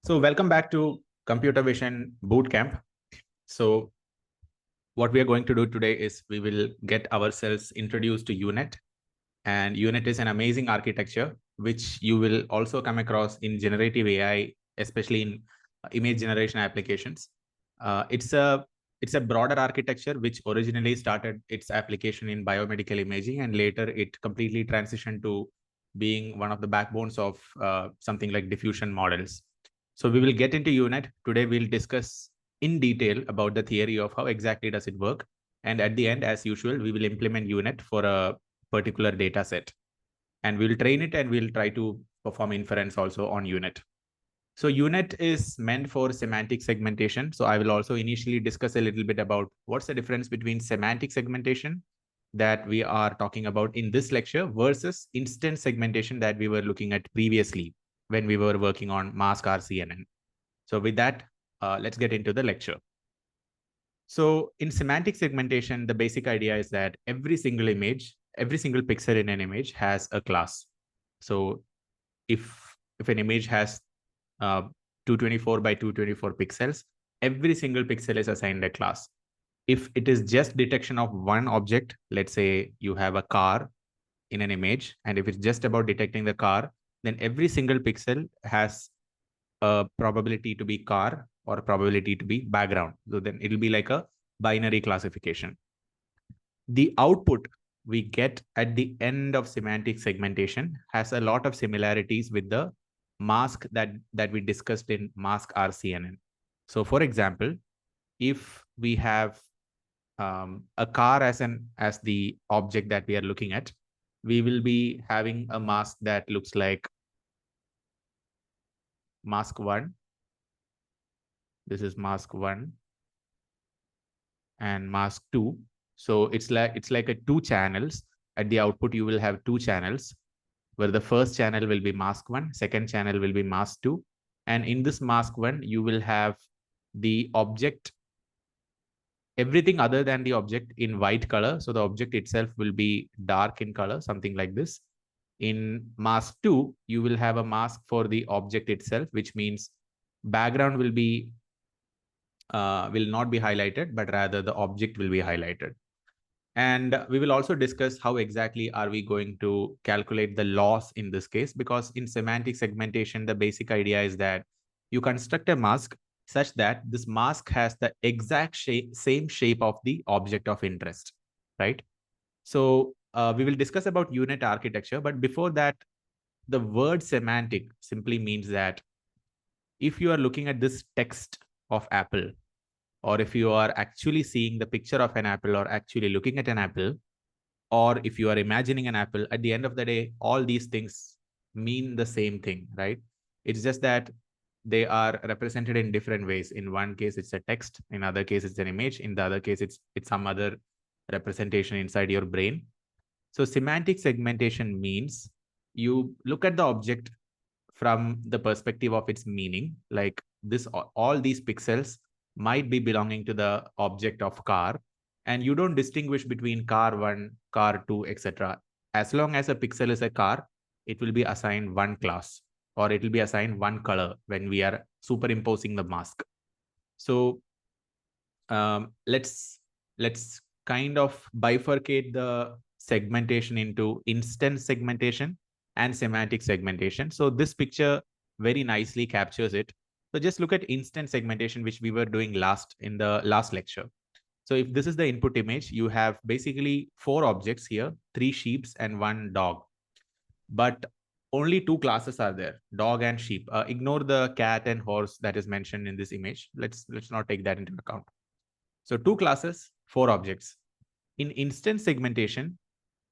So welcome back to Computer Vision Bootcamp. So what we are going to do today is we will get ourselves introduced to UNet. And UNet is an amazing architecture, which you will also come across in generative AI, especially in image generation applications. It's a broader architecture which originally started its application in biomedical imaging, and later it completely transitioned to being one of the backbones of something like diffusion models. So we will get into UNet. Today we'll discuss in detail about the theory of how exactly does it work. And at the end, as usual, we will implement UNet for a particular data set. And we'll train it and we'll try to perform inference also on UNet. So UNet is meant for semantic segmentation. So I will also initially discuss a little bit about what's the difference between semantic segmentation that we are talking about in this lecture versus instance segmentation that we were looking at previously when we were working on mask RCNN. So with that, let's get into the lecture. So in semantic segmentation, the basic idea is that every single pixel in an image has a class. So if an image has 224 by 224 pixels, every single pixel is assigned a class. If it is just detection of one object, let's say you have a car in an image, and if it's just about detecting the car, then every single pixel has a probability to be car or probability to be background. So then it'll be like a binary classification. The output we get at the end of semantic segmentation has a lot of similarities with the mask that we discussed in mask RCNN. So for example, if we have a car as the object that we are looking at, we will be having a mask that looks like mask 1. This is mask 1 and mask 2. So it's like a 2 channels. At the output, you will have 2 channels, where the first channel will be mask 1, second channel will be mask 2. And in this mask 1, you will have the object, everything other than the object in white color. So the object itself will be dark in color, something like this. In mask 2, you will have a mask for the object itself, which means background will not be highlighted, but rather the object will be highlighted. And we will also discuss how exactly are we going to calculate the loss in this case, because in semantic segmentation, the basic idea is that you construct a mask such that this mask has the exact same shape of the object of interest, right? So we will discuss about UNet architecture, but before that, the word semantic simply means that if you are looking at this text of Apple, or if you are actually seeing the picture of an apple or actually looking at an apple, or if you are imagining an apple, at the end of the day, all these things mean the same thing, right? It's just that they are represented in different ways. In one case, it's a text. In other case, it's an image. In the other case, it's some other representation inside your brain. So semantic segmentation means you look at the object from the perspective of its meaning, like this, all these pixels might be belonging to the object of car, and you don't distinguish between car 1, car 2, etc. As long as a pixel is a car, it will be assigned one class, or it will be assigned one color when we are superimposing the mask. So let's kind of bifurcate the segmentation into instance segmentation and semantic segmentation. So this picture very nicely captures it. So just look at instance segmentation, which we were doing in the last lecture. So if this is the input image, you have basically 4 objects here, 3 sheep and 1 dog. But only 2 classes are there, dog and sheep. Ignore the cat and horse that is mentioned in this image. Let's not take that into account. So 2 classes, 4 objects. In instance segmentation,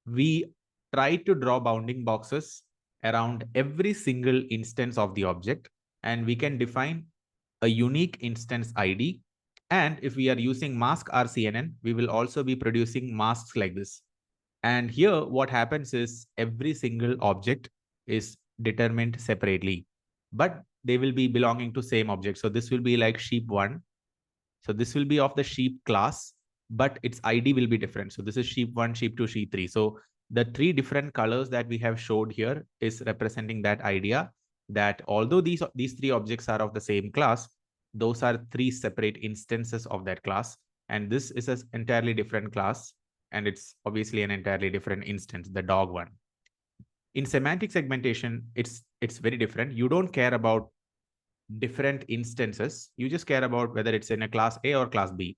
we try to draw bounding boxes around every single instance of the object, and we can define a unique instance ID. And if we are using mask RCNN, we will also be producing masks like this. And here, what happens is every single object is determined separately, but they will be belonging to same object. So this will be like sheep 1. So this will be of the sheep class, but its ID will be different. So this is sheep 1, sheep 2, sheep 3. So the 3 different colors that we have showed here is representing that idea. that although these three objects are of the same class, those are three separate instances of that class. And this is an entirely different class. And it's obviously an entirely different instance, the dog one. In semantic segmentation, it's very different. You don't care about different instances. You just care about whether it's in a class A or class B.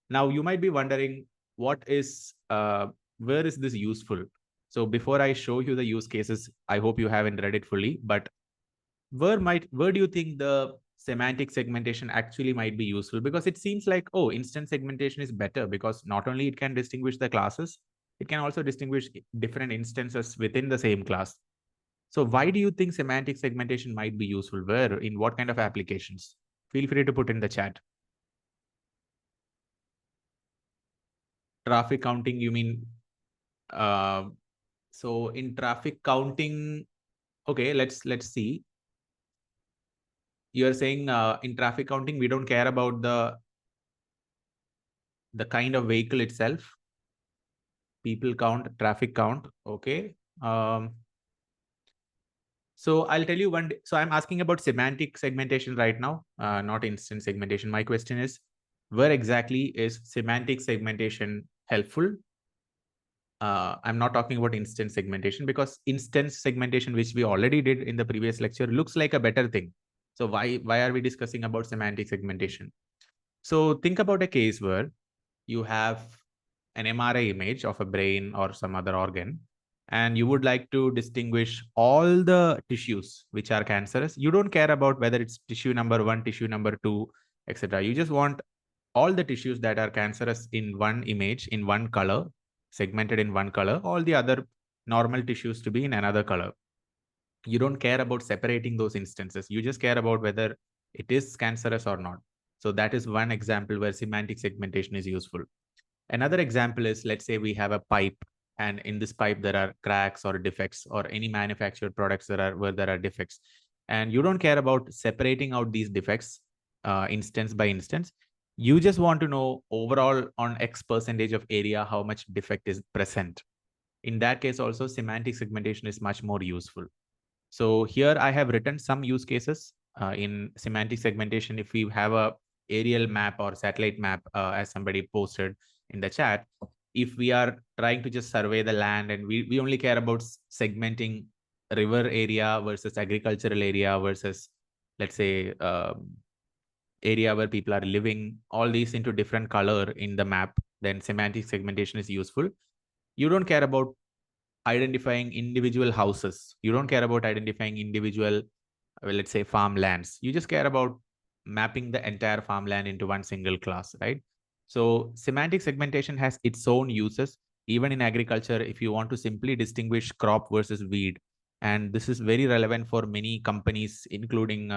Now, you might be wondering, where is this useful? So before I show you the use cases, I hope you haven't read it fully, but where do you think the semantic segmentation actually might be useful? Because it seems like, oh, instant segmentation is better because not only it can distinguish the classes, it can also distinguish different instances within the same class. So why do you think semantic segmentation might be useful? Where, in what kind of applications? Feel free to put in the chat. Traffic counting, you mean? So in traffic counting, okay, let's see. You are saying in traffic counting, we don't care about the kind of vehicle itself. People count, traffic count. Okay. So I'll tell you one. So I'm asking about semantic segmentation right now, not instant segmentation. My question is, where exactly is semantic segmentation helpful? I'm not talking about instant segmentation, because instant segmentation, which we already did in the previous lecture, looks like a better thing. So why are we discussing about semantic segmentation? So think about a case where you have an MRI image of a brain or some other organ, and you would like to distinguish all the tissues which are cancerous. You don't care about whether it's tissue number 1, tissue number 2, etc. You just want all the tissues that are cancerous in one image, in one color, segmented in one color, all the other normal tissues to be in another color. You don't care about separating those instances. You just care about whether it is cancerous or not. So that is one example where semantic segmentation is useful. Another example is, let's say we have a pipe, and in this pipe there are cracks or defects, or any manufactured products where there are defects, and you don't care about separating out these defects instance by instance. You just want to know overall on X percentage of area how much defect is present. In that case also, semantic segmentation is much more useful. So here I have written some use cases in semantic segmentation. If we have a aerial map or satellite map, as somebody posted in the chat, if we are trying to just survey the land and we only care about segmenting river area versus agricultural area versus, let's say, area where people are living, all these into different color in the map, then semantic segmentation is useful. You don't care about identifying individual houses. You don't care about identifying individual, well, let's say, farmlands. You just care about mapping the entire farmland into one single class, right? So semantic segmentation has its own uses. Even in agriculture, if you want to simply distinguish crop versus weed, and this is very relevant for many companies, including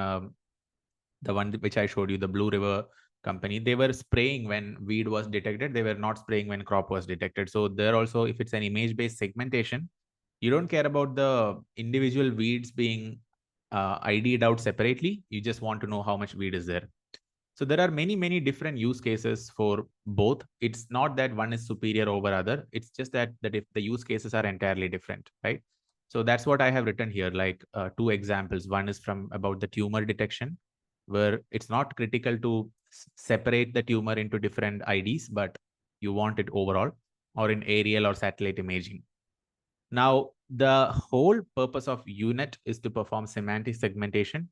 the one which I showed you, the Blue River company. They were spraying when weed was detected. They were not spraying when crop was detected. So there also, if it's an image-based segmentation, you don't care about the individual weeds being ID'd out separately. You just want to know how much weed is there. So there are many different use cases for both. It's not that one is superior over other. It's just that if the use cases are entirely different, right? So that's what I have written here, like two examples. One is from about the tumor detection, where it's not critical to separate the tumor into different IDs, but you want it overall, or in aerial or satellite imaging. Now, the whole purpose of UNet is to perform semantic segmentation.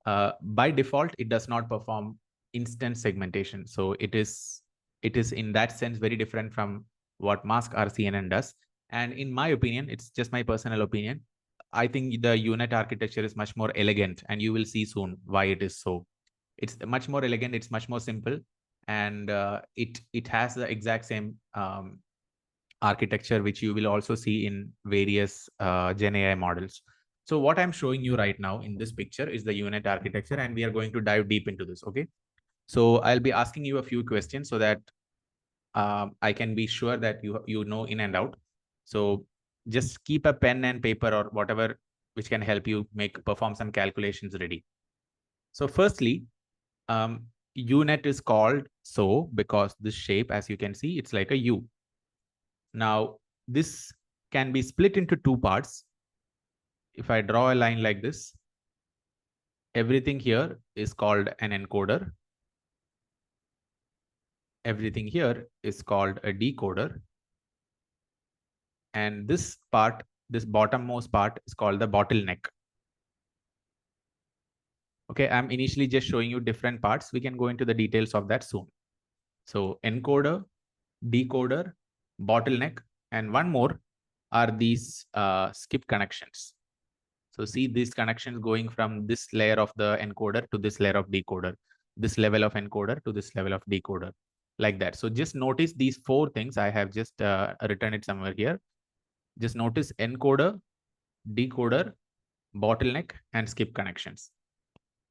By default, it does not perform instant segmentation. So it is in that sense very different from what mask RCNN does. And in my opinion, it's just my personal opinion, I think the UNet architecture is much more elegant, and you will see soon why it is so. It's much more elegant, it's much more simple, and it has the exact same architecture, which you will also see in various GenAI models. So what I'm showing you right now in this picture is the UNet architecture, and we are going to dive deep into this, okay? So I'll be asking you a few questions so that I can be sure that you know in and out. So just keep a pen and paper or whatever which can help you perform some calculations ready. So firstly, UNet is called so because this shape, as you can see, it's like a U. Now, this can be split into two parts. If I draw a line like this, everything here is called an encoder. Everything here is called a decoder. And this part, this bottommost part is called the bottleneck. Okay, I'm initially just showing you different parts. We can go into the details of that soon. So encoder, decoder, bottleneck, and one more are these skip connections. So see these connections going from this layer of the encoder to this layer of decoder, this level of encoder to this level of decoder, like that. So just notice these four things. I have just written it somewhere here. Just notice encoder, decoder, bottleneck, and skip connections.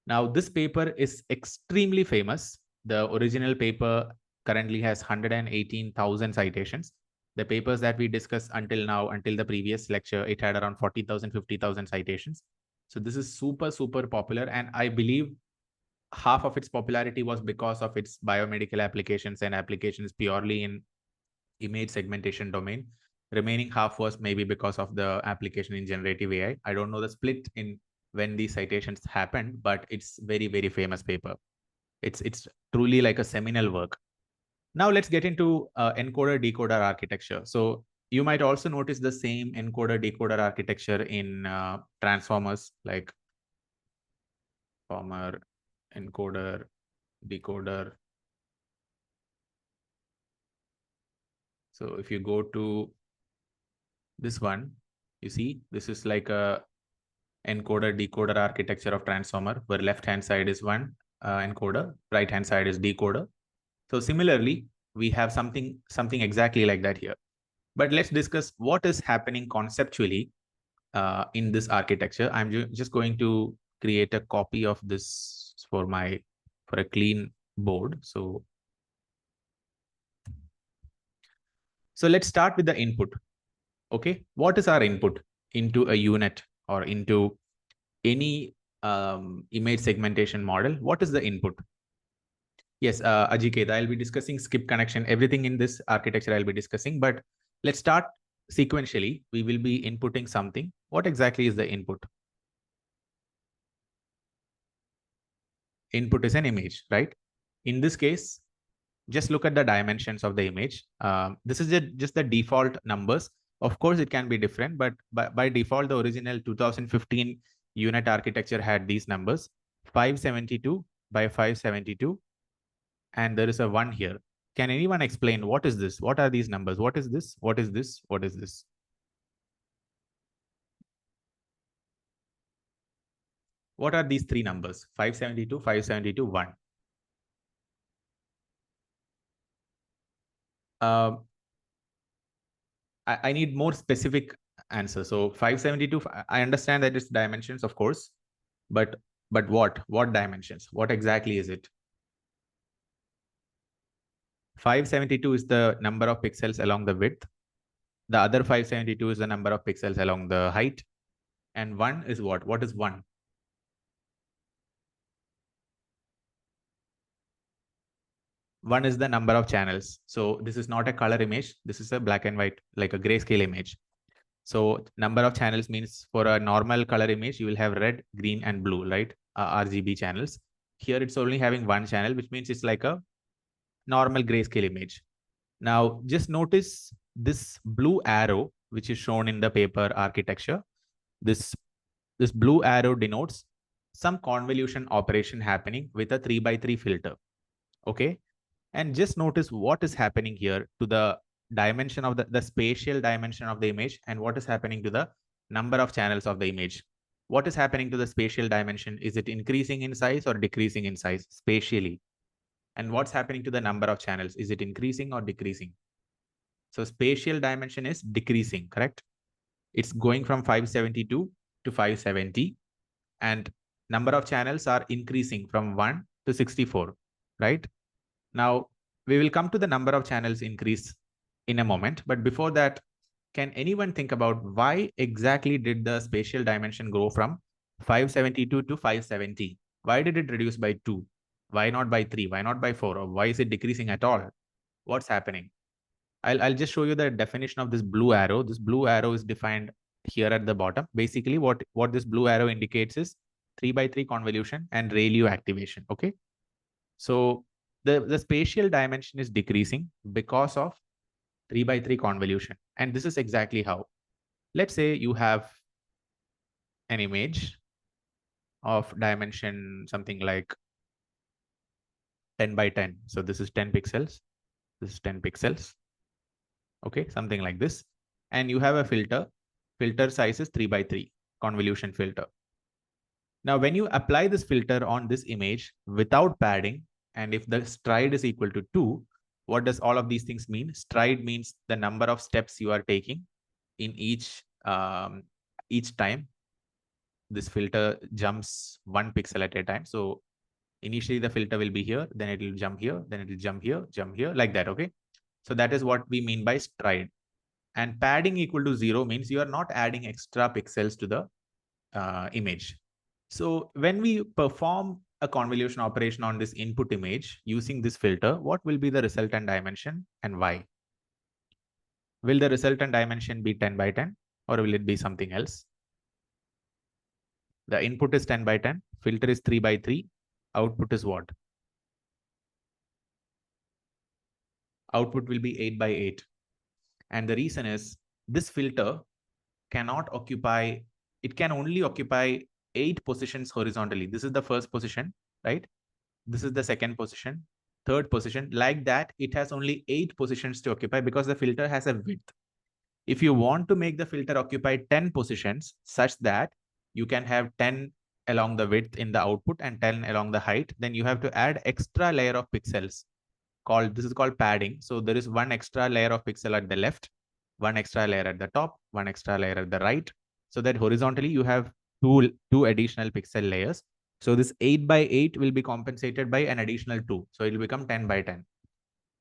Now, this paper is extremely famous. The original paper currently has 118,000 citations. The papers that we discussed until now, until the previous lecture, it had around 40,000, 50,000 citations. So this is super, super popular. And I believe half of its popularity was because of its biomedical applications and applications purely in image segmentation domain. Remaining half was maybe because of the application in generative AI. I don't know the split in when these citations happened, but it's very, very famous paper. It's truly like a seminal work. Now let's get into encoder decoder architecture. So you might also notice the same encoder decoder architecture in transformers, like former encoder decoder. So if you go to this one, you see this is like a encoder decoder architecture of transformer, where left hand side is one encoder, right hand side is decoder. So similarly, we have something exactly like that here. But let's discuss what is happening conceptually in this architecture. I'm just going to create a copy of this for a clean board. So let's start with the input. Okay, what is our input into a UNet or into any image segmentation model? What is the input? Yes, Ajikeda, I'll be discussing skip connection. Everything in this architecture I'll be discussing, but let's start sequentially. We will be inputting something. What exactly is the input? Input is an image, right? In this case, just look at the dimensions of the image. This is just the default numbers. Of course, it can be different, but by default, the original 2015 UNet architecture had these numbers: 572 by 572, and there is a 1 here. Can anyone explain what is this? What are these numbers? What is this? What is this? What is this? What are these three numbers? 572, 572, 1. I need more specific answer. So 572, I understand that it's dimensions, of course, but what dimensions? What exactly is it? 572 is the number of pixels along the width. The other 572 is the number of pixels along the height. And 1 is what? What is 1? 1 is the number of channels. So this is not a color image. This is a black and white, like a grayscale image. So number of channels means for a normal color image, you will have red, green, and blue, right? RGB channels. Here it's only having one channel, which means it's like a normal grayscale image. Now just notice this blue arrow, which is shown in the paper architecture. This blue arrow denotes some convolution operation happening with a 3x3 filter. Okay. And just notice what is happening here to the dimension of the spatial dimension of the image, and what is happening to the number of channels of the image. What is happening to the spatial dimension? Is it increasing in size or decreasing in size spatially? And what's happening to the number of channels? Is it increasing or decreasing? So spatial dimension is decreasing, correct? It's going from 572 to 570, and number of channels are increasing from 1 to 64, right? Now, we will come to the number of channels increase in a moment. But before that, can anyone think about why exactly did the spatial dimension grow from 572 to 570? Why did it reduce by 2? Why not by 3? Why not by 4? Or why is it decreasing at all? What's happening? I'll just show you the definition of this blue arrow. This blue arrow is defined here at the bottom. Basically, what this blue arrow indicates is 3x3 convolution and ReLU activation. Okay. So the spatial dimension is decreasing because of 3x3 convolution. And this is exactly how. Let's say you have an image of dimension something like 10 by 10. So this is 10 pixels. This is 10 pixels. Okay, something like this. And you have a filter. Filter size is 3x3 convolution filter. Now, when you apply this filter on this image without padding, and if the stride is equal to 2, what does all of these things mean? Stride means the number of steps you are taking in each time. This filter jumps 1 pixel at a time. So initially the filter will be here, then it will jump here, then it will jump here, like that. Okay. So that is what we mean by stride. And padding equal to 0 means you are not adding extra pixels to the image. So when we perform a convolution operation on this input image using this filter, what will be the resultant dimension and why? Will the resultant dimension be 10 by 10 or will it be something else? The input is 10 by 10, filter is 3 by 3, output is what? Output will be 8 by 8. And the reason is this filter cannot occupy, it can only occupy 8 positions horizontally. This is the first position, right? This is the second position, third position. Like that, it has only 8 positions to occupy because the filter has a width. If you want to make the filter occupy 10 positions such that you can have 10 along the width in the output and 10 along the height, then you have to add extra layer of pixels. This is called padding. So there is one extra layer of pixel at the left, one extra layer at the top, one extra layer at the right, so that horizontally you have two additional pixel layers. So this 8 by 8 will be compensated by an additional 2. So it will become 10 by 10.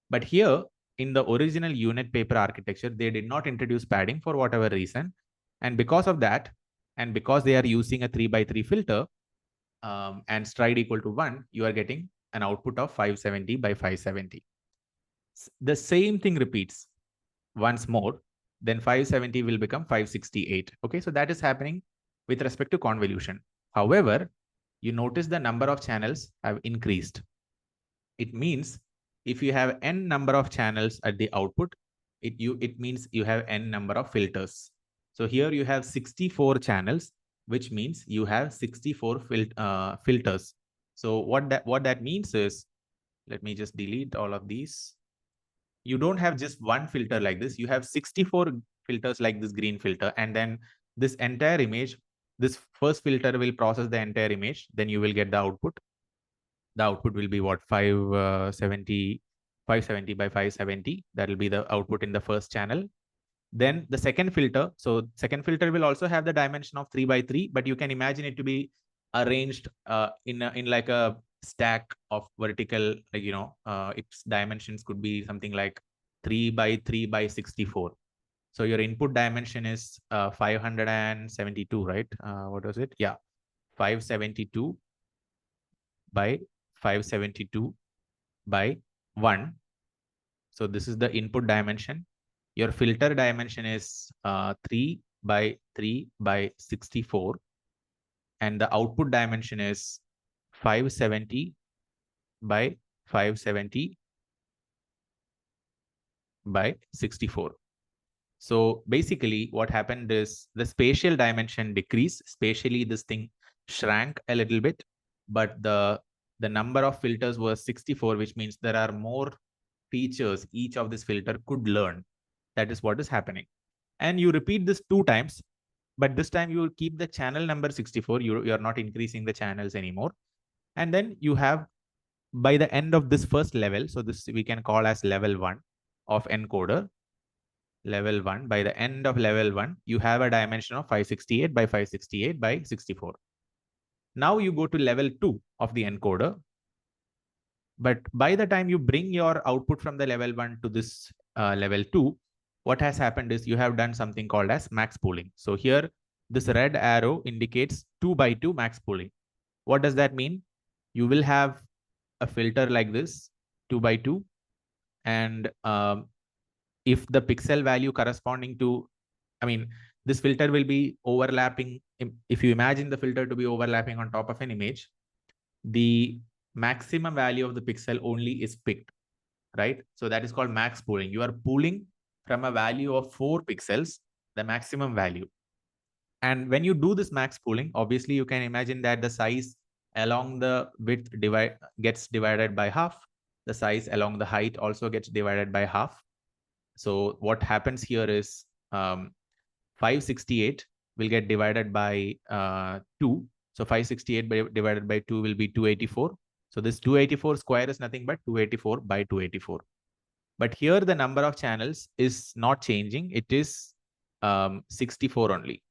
But here in the original UNet paper architecture, they did not introduce padding for whatever reason. And because of that, and because they are using a 3 by 3 filter and stride equal to 1, you are getting an output of 570 by 570. The same thing repeats once more, then 570 will become 568. Okay, so that is happening with respect to convolution. However, you notice the number of channels have increased. It means if you have n number of channels at the output, it means you have n number of filters. So here you have 64 channels, which means you have 64 filters. So what that means is, let me just delete all of these. You don't have just one filter like this. You have 64 filters like this green filter. And then this entire image, this first filter will process the entire image. Then you will get the output. The output will be what? 570 by 570. That will be the output in the first channel. Then the second filter. So second filter will also have the dimension of 3 by 3, but you can imagine it to be arranged in like a stack of vertical, like, its dimensions could be something like 3 by 3 by 64. So your input dimension is 572, right? What was it? Yeah, 572 by 572 by 1. So this is the input dimension. Your filter dimension is 3 by 3 by 64. And the output dimension is 570 by 570 by 64. So basically what happened is the spatial dimension decreased. Spatially, this thing shrank a little bit, but the number of filters was 64, which means there are more features each of this filter could learn. That is what is happening. And you repeat this 2 times, but this time you will keep the channel number 64. You are not increasing the channels anymore. And then you have, by the end of this first level, so this we can call as level 1 of encoder. Level 1, by the end of level 1, you have a dimension of 568 by 568 by 64. Now you go to level 2 of the encoder. But by the time you bring your output from the level 1 to this level 2, what has happened is you have done something called as max pooling. So here, this red arrow indicates 2 by 2 max pooling. What does that mean? You will have a filter like this, 2 by 2. And if the pixel value corresponding to, this filter will be overlapping if you imagine the filter to be overlapping on top of an image, the maximum value of the pixel only is picked, right? So that is called max pooling. You are pooling from a value of 4 pixels, the maximum value. And when you do this max pooling, obviously you can imagine that the size along the width gets divided by half. The size along the height also gets divided by half. So what happens here is 568 will get divided by 2. So 568 divided by 2 will be 284. So this 284 square is nothing but 284 by 284. But here the number of channels is not changing. It is 64 only.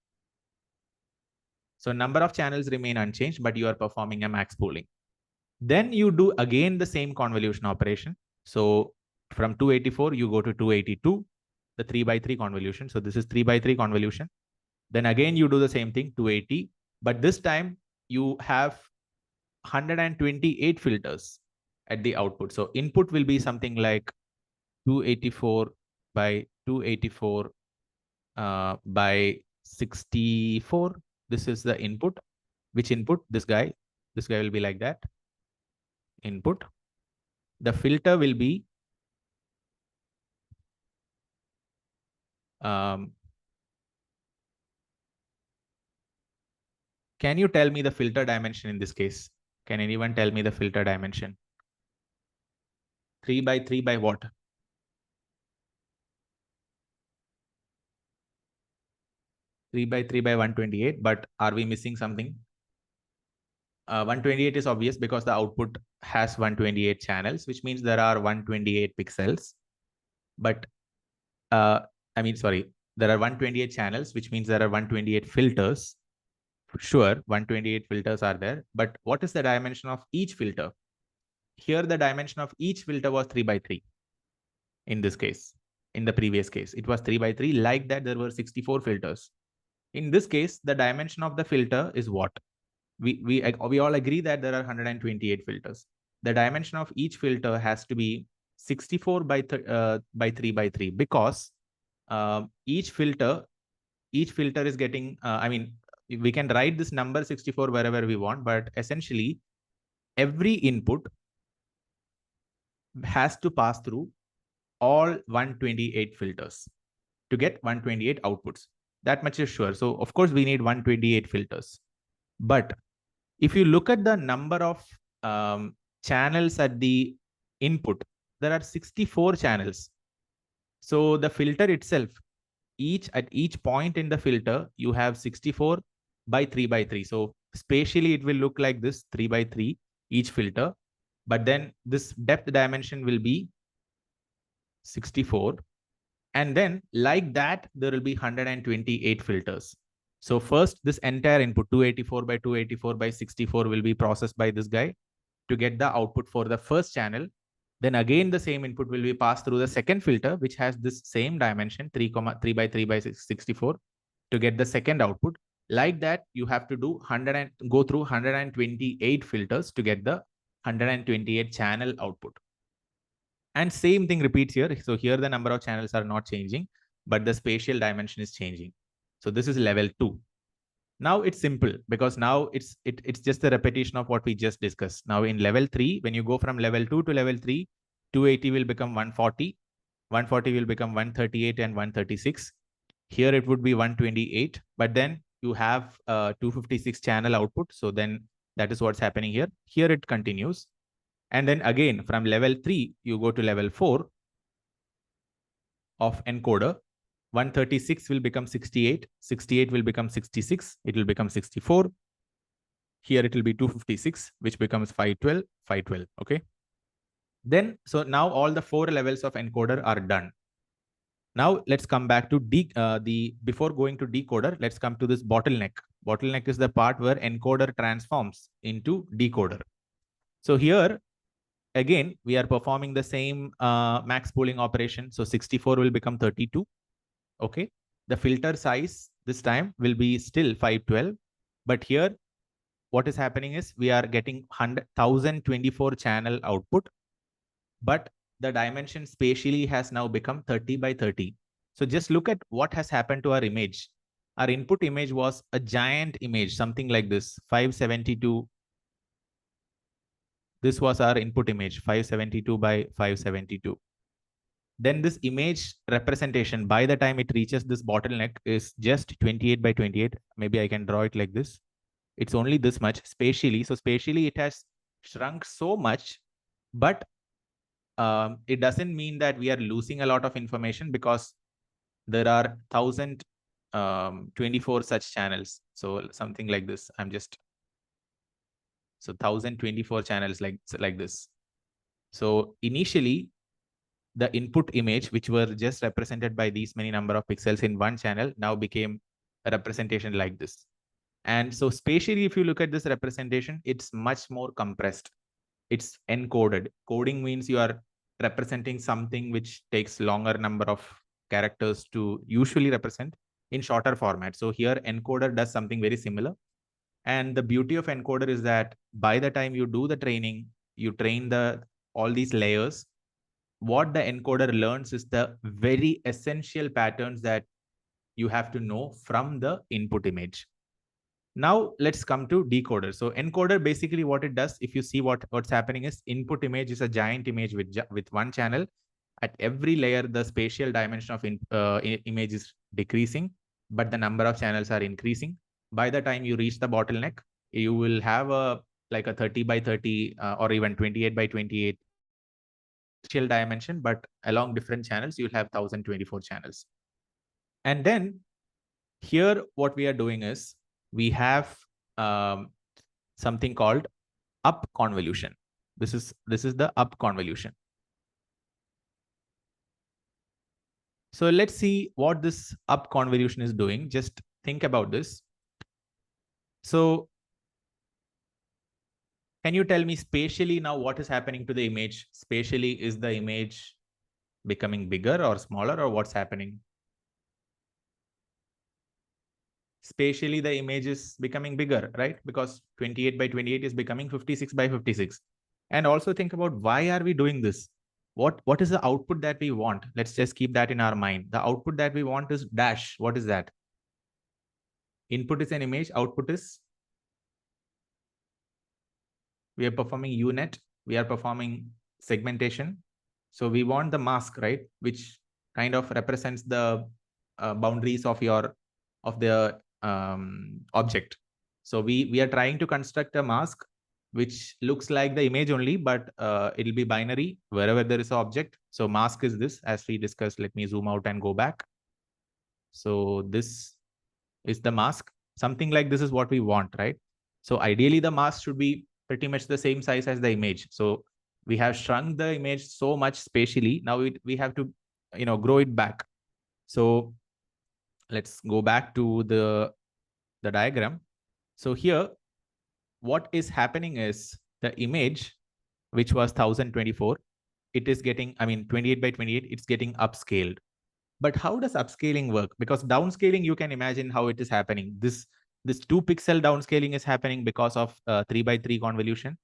So number of channels remain unchanged, but you are performing a max pooling. Then you do again the same convolution operation. So from 284, you go to 282, the 3 by 3 convolution. So this is 3 by 3 convolution. Then again, you do the same thing, 280. But this time you have 128 filters at the output. So input will be something like 284 by 284 by 64. This is the input. Which input? This guy. This guy will be like that. Input. The filter will be can you tell me the filter dimension in this case? Can anyone tell me the filter dimension? 3 by 3 by what? 3 by 3 by 128, but are we missing something? 128 is obvious because the output has 128 channels, which means there are 128 pixels. But sorry, there are 128 channels, which means there are 128 filters. Sure, 128 filters are there. But what is the dimension of each filter? Here, the dimension of each filter was 3 by 3. In this case, in the previous case, it was 3 by 3. Like that, there were 64 filters. In this case, the dimension of the filter is what? We all agree that there are 128 filters. The dimension of each filter has to be 64 by 3 by 3 because each filter is getting, we can write this number 64 wherever we want, but essentially every input has to pass through all 128 filters to get 128 outputs. That much is sure. So of course we need 128 filters. But if you look at the number of channels at the input, there are 64 channels. So the filter itself, at each point in the filter, you have 64 by 3 by 3. So spatially, it will look like this 3 by 3, each filter. But then this depth dimension will be 64. And then like that, there will be 128 filters. So first, this entire input 284 by 284 by 64 will be processed by this guy to get the output for the first channel. Then again, the same input will be passed through the second filter, which has this same dimension 3 by 3 by 64 to get the second output. Like that, you have to do go through 128 filters to get the 128 channel output. And same thing repeats here. So here the number of channels are not changing, but the spatial dimension is changing. So this is level 2. Now it's simple because now it's just a repetition of what we just discussed. Now in level 3, when you go from level 2 to level 3, 280 will become 140. 140 will become 138 and 136. Here it would be 128, but then you have 256 channel output. So then that is what's happening here. Here it continues. And then again, from level 3, you go to level 4 of encoder. 136 will become 68. 68 will become 66. It will become 64. Here it will be 256, which becomes 512, 512. Okay. Then, so now all the 4 levels of encoder are done. Now let's come back to before going to decoder, let's come to this bottleneck. Bottleneck is the part where encoder transforms into decoder. So here, again, we are performing the same max pooling operation. So 64 will become 32. Okay. The filter size this time will be still 512. But here, what is happening is we are getting 1024 channel output. But the dimension spatially has now become 30 by 30. So just look at what has happened to our image. our input image was a giant image, something like this, 572. This was our input image, 572 by 572. Then this image representation, by the time it reaches this bottleneck, is just 28 by 28. Maybe I can draw it like this. It's only this much spatially. So spatially, it has shrunk so much, but it doesn't mean that we are losing a lot of information, because there are 1024 such channels. So something like this. So 1024 channels like this. So initially, the input image, which were just represented by these many number of pixels in one channel, now became a representation like this. And so spatially, if you look at this representation, it's much more compressed. It's encoded. Coding means you are representing something which takes longer number of characters to usually represent in shorter format. So here encoder does something very similar. And the beauty of encoder is that by the time you do the training, you train all these layers, what the encoder learns is the very essential patterns that you have to know from the input image. Now let's come to decoder. So encoder, basically what it does, if you see what's happening is, input image is a giant image with one channel. At every layer, the spatial dimension of image is decreasing, but the number of channels are increasing. By the time you reach the bottleneck, you will have a 30 by 30 or even 28 by 28 spatial dimension, but along different channels, you'll have 1024 channels. And then here, what we are doing is, we have something called up convolution. This is the up convolution. So let's see what this up convolution is doing. Just think about this. So can you tell me spatially now what is happening to the image? Spatially, is the image becoming bigger or smaller, or what's happening? Spatially, the image is becoming bigger, right? Because 28 by 28 is becoming 56 by 56. And also think about, why are we doing this? What is the output that we want? Let's just keep that in our mind. The output that we want is dash. What is that? Input is an image. Output is, we are performing UNet. We are performing segmentation. So we want the mask, right? Which kind of represents the boundaries of the object. So we are trying to construct a mask which looks like the image only, but it'll be binary wherever there is an object. So mask is this, as we discussed. Let me zoom out and go back. So this is the mask. Something like this is what we want, right? So ideally, the mask should be pretty much the same size as the image. So we have shrunk the image so much spatially. Now we have to grow it back. So let's go back to the diagram. So here, what is happening is, the image, which was 1024, it is getting, 28 by 28, it's getting upscaled. But how does upscaling work? Because downscaling, you can imagine how it is happening. This 2 pixel downscaling is happening because of 3 by 3 convolution.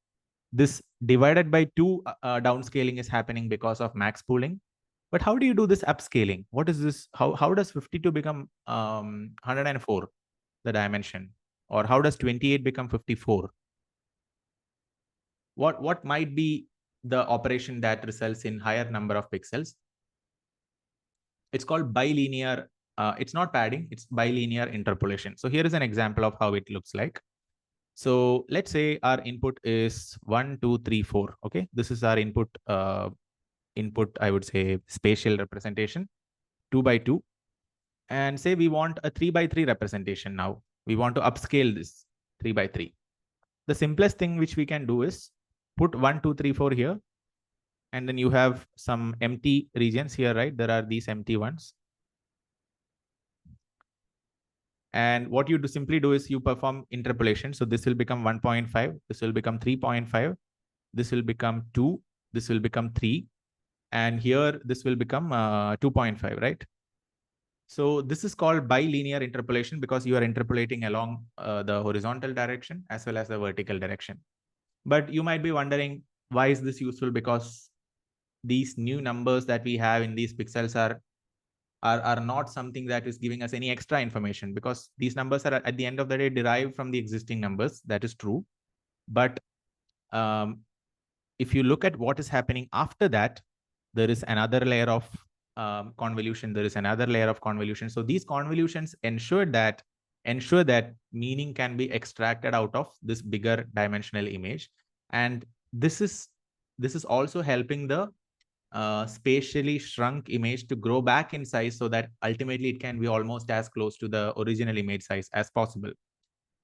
This divided by 2 downscaling is happening because of max pooling. But how do you do this upscaling? What is this? How does 52 become 104, the dimension? Or how does 28 become 54? What might be the operation that results in higher number of pixels? It's called bilinear. It's not padding, it's bilinear interpolation. So here is an example of how it looks like. So let's say our input is 1, 2, 3, 4. Okay, this is our input. I would say spatial representation, 2 by 2. And say we want a 3 by 3 representation now. We want to upscale this 3 by 3. The simplest thing which we can do is put 1, 2, 3, 4 here. And then you have some empty regions here, right? There are these empty ones. And what you simply do is you perform interpolation. So this will become 1.5. This will become 3.5. This will become 2. This will become 3. And here, this will become 2.5, right? So this is called bilinear interpolation because you are interpolating along the horizontal direction as well as the vertical direction. But you might be wondering, why is this useful? Because these new numbers that we have in these pixels are are not something that is giving us any extra information, because these numbers are at the end of the day derived from the existing numbers. That is true. But if you look at what is happening after that, there is another layer of convolution. There is another layer of convolution. So these convolutions ensure that meaning can be extracted out of this bigger dimensional image. And this is also helping the spatially shrunk image to grow back in size, so that ultimately it can be almost as close to the original image size as possible.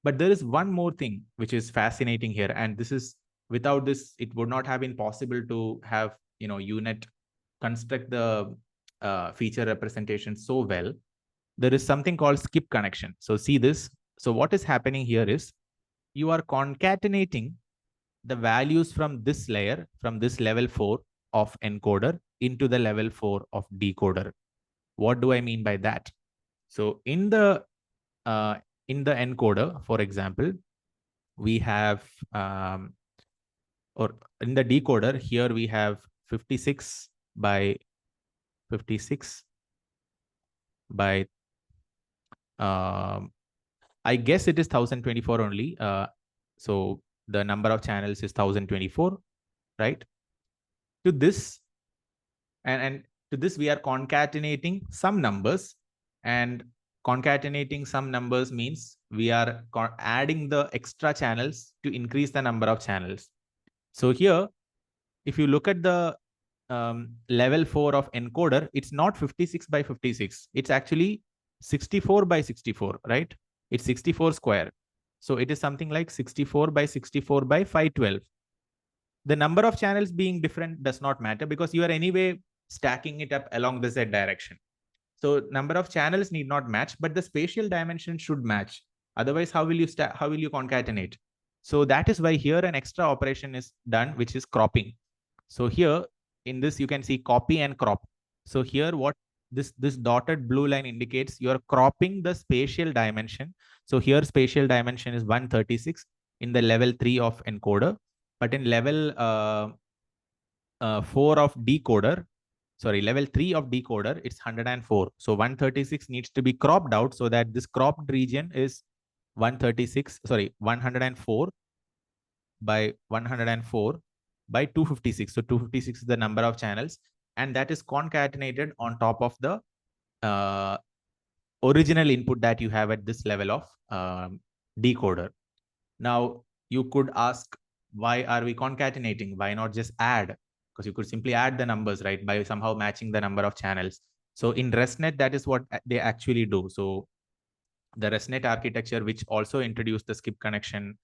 But there is one more thing which is fascinating here, and this is, without this, it would not have been possible to have, UNet construct the feature representation so well. There is something called skip connection. So see this. So what is happening here is you are concatenating the values from this layer, from this level 4 of encoder into the level 4 of decoder. What do I mean by that? So in the encoder, for example, we have, or in the decoder here, we have 56 by 56 by, I guess it is 1024 only. So the number of channels is 1024, right? To this, and to this, we are concatenating some numbers, and concatenating some numbers means we are adding the extra channels to increase the number of channels. So here, if you look at the level 4 of encoder, it's not 56 by 56. It's actually 64 by 64, right? It's 64 square. So it is something like 64 by 64 by 512. The number of channels being different does not matter, because you are anyway stacking it up along the Z direction. So number of channels need not match, but the spatial dimension should match. Otherwise, how will you concatenate? So that is why here an extra operation is done, which is cropping. So here in this, you can see copy and crop. So here what this dotted blue line indicates, you are cropping the spatial dimension. So here spatial dimension is 136 in the level 3 of encoder, but in level 4 of decoder, sorry, level 3 of decoder, it's 104. So 136 needs to be cropped out, so that this cropped region is 104 by 104 by 256. So 256 is the number of channels, and that is concatenated on top of the original input that you have at this level of decoder. Now, you could ask, why are we concatenating? Why not just add? Because you could simply add the numbers, right, by somehow matching the number of channels. So in ResNet, that is what they actually do. So the ResNet architecture, which also introduced the skip connection,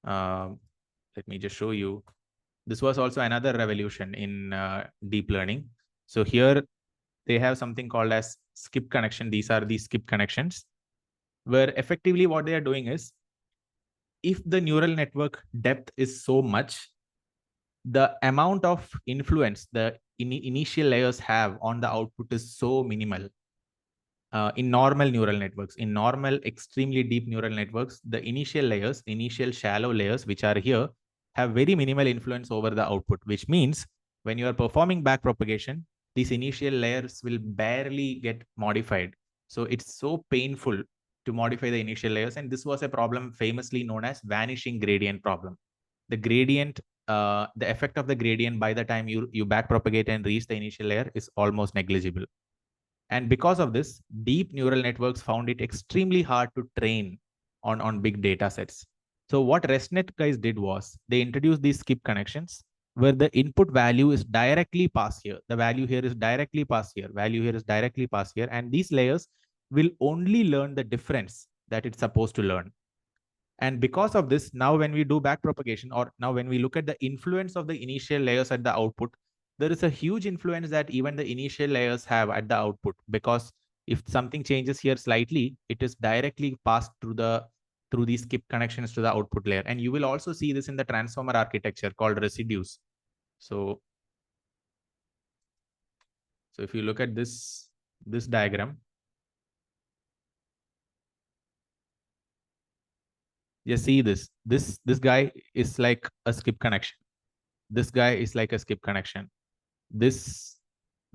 let me just show you. This was also another revolution in deep learning. So here they have something called as skip connection. These are the skip connections, where effectively what they are doing is, if the neural network depth is so much, the amount of influence the initial layers have on the output is so minimal. In normal neural networks, in normal extremely deep neural networks, the initial shallow layers, which are here, have very minimal influence over the output, which means when you are performing backpropagation, these initial layers will barely get modified. So it's so painful to modify the initial layers. And this was a problem famously known as vanishing gradient problem. The gradient, the effect of the gradient by the time you backpropagate and reach the initial layer is almost negligible. And because of this, deep neural networks found it extremely hard to train on big data sets. So what ResNet guys did was, they introduced these skip connections, where the input value is directly passed here. The value here is directly passed here. Value here is directly passed here. And these layers will only learn the difference that it's supposed to learn. And because of this, now when we do backpropagation, or now when we look at the influence of the initial layers at the output, there is a huge influence that even the initial layers have at the output, because if something changes here slightly, it is directly passed through these skip connections to the output layer. And you will also see this in the transformer architecture called residues. So if you look at this diagram, you see this guy is like a skip connection. This guy is like a skip connection. This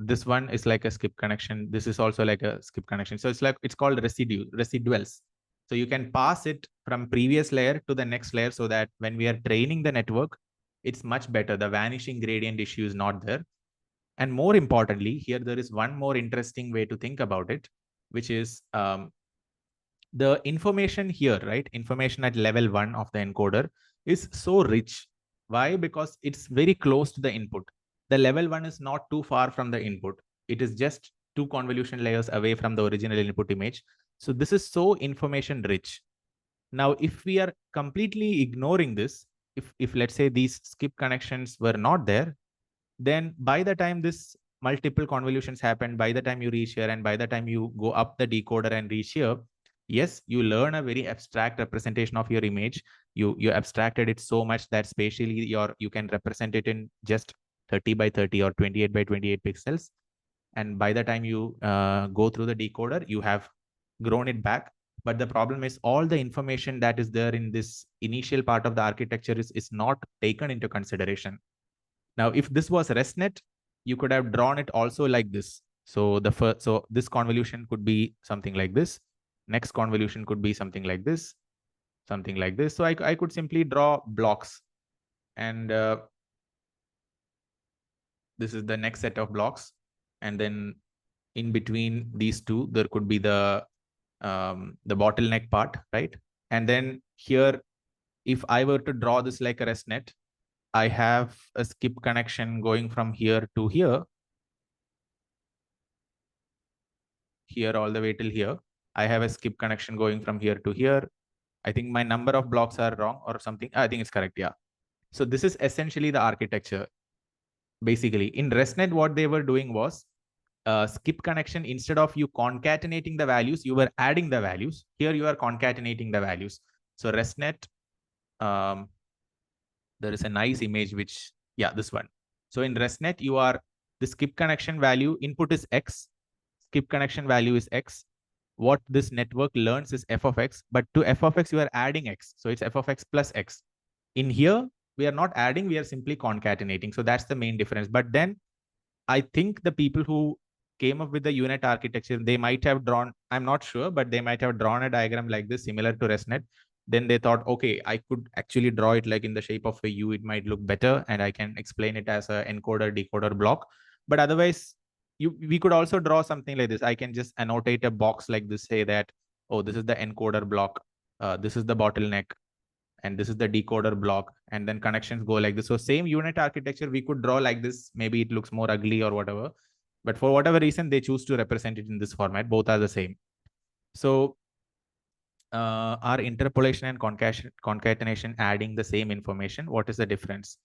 this one is like a skip connection. This is also like a skip connection. So it's called residuals. So you can pass it from previous layer to the next layer so that when we are training the network, it's much better. The vanishing gradient issue is not there. And more importantly, here there is one more interesting way to think about it, which is the information here, right? Information at level 1 of the encoder is so rich. Why? Because it's very close to the input. The level 1 is not too far from the input. It is just 2 convolution layers away from the original input image. So this is so information rich. Now, if we are completely ignoring this, if let's say these skip connections were not there, then by the time this multiple convolutions happen, by the time you reach here and by the time you go up the decoder and reach here, yes, you learn a very abstract representation of your image. You abstracted it so much that spatially you can represent it in just 30 by 30 or 28 by 28 pixels. And by the time you go through the decoder, you have grown it back. But the problem is all the information that is there in this initial part of the architecture is not taken into consideration. Now, if this was ResNet, you could have drawn it also like this. So this convolution could be something like this. Next convolution could be something like this, something like this. So I could simply draw blocks, and this is the next set of blocks. And then in between these two, there could be the bottleneck part, right? And then here, if I were to draw this like a ResNet, I have a skip connection going from here to here all the way till here. I have a skip connection going from here to here. I think my number of blocks are wrong or something. I think it's correct. Yeah. So this is essentially the architecture. Basically, in ResNet, what they were doing was skip connection. Instead of you concatenating the values, you were adding the values. Here you are concatenating the values. So ResNet, there is a nice image which, yeah, this one. So in ResNet, the skip connection value input is X. Skip connection value is X. What this network learns is f of X, but to f of X, you are adding X. So it's f of X plus X. In here, we are not adding, we are simply concatenating. So that's the main difference. But then I think the people who came up with the UNet architecture, they might have drawn, I'm not sure, but they might have drawn a diagram like this, similar to ResNet. Then they thought, okay, I could actually draw it like in the shape of a U. It might look better, and I can explain it as an encoder decoder block. But otherwise, we could also draw something like this. I can just annotate a box like this, say that, oh, this is the encoder block, this is the bottleneck, and this is the decoder block, and then connections go like this. So same UNet architecture, we could draw like this. Maybe it looks more ugly or whatever, but for whatever reason, they choose to represent it in this format. Both are the same. So are interpolation and concatenation adding the same information? What is the difference?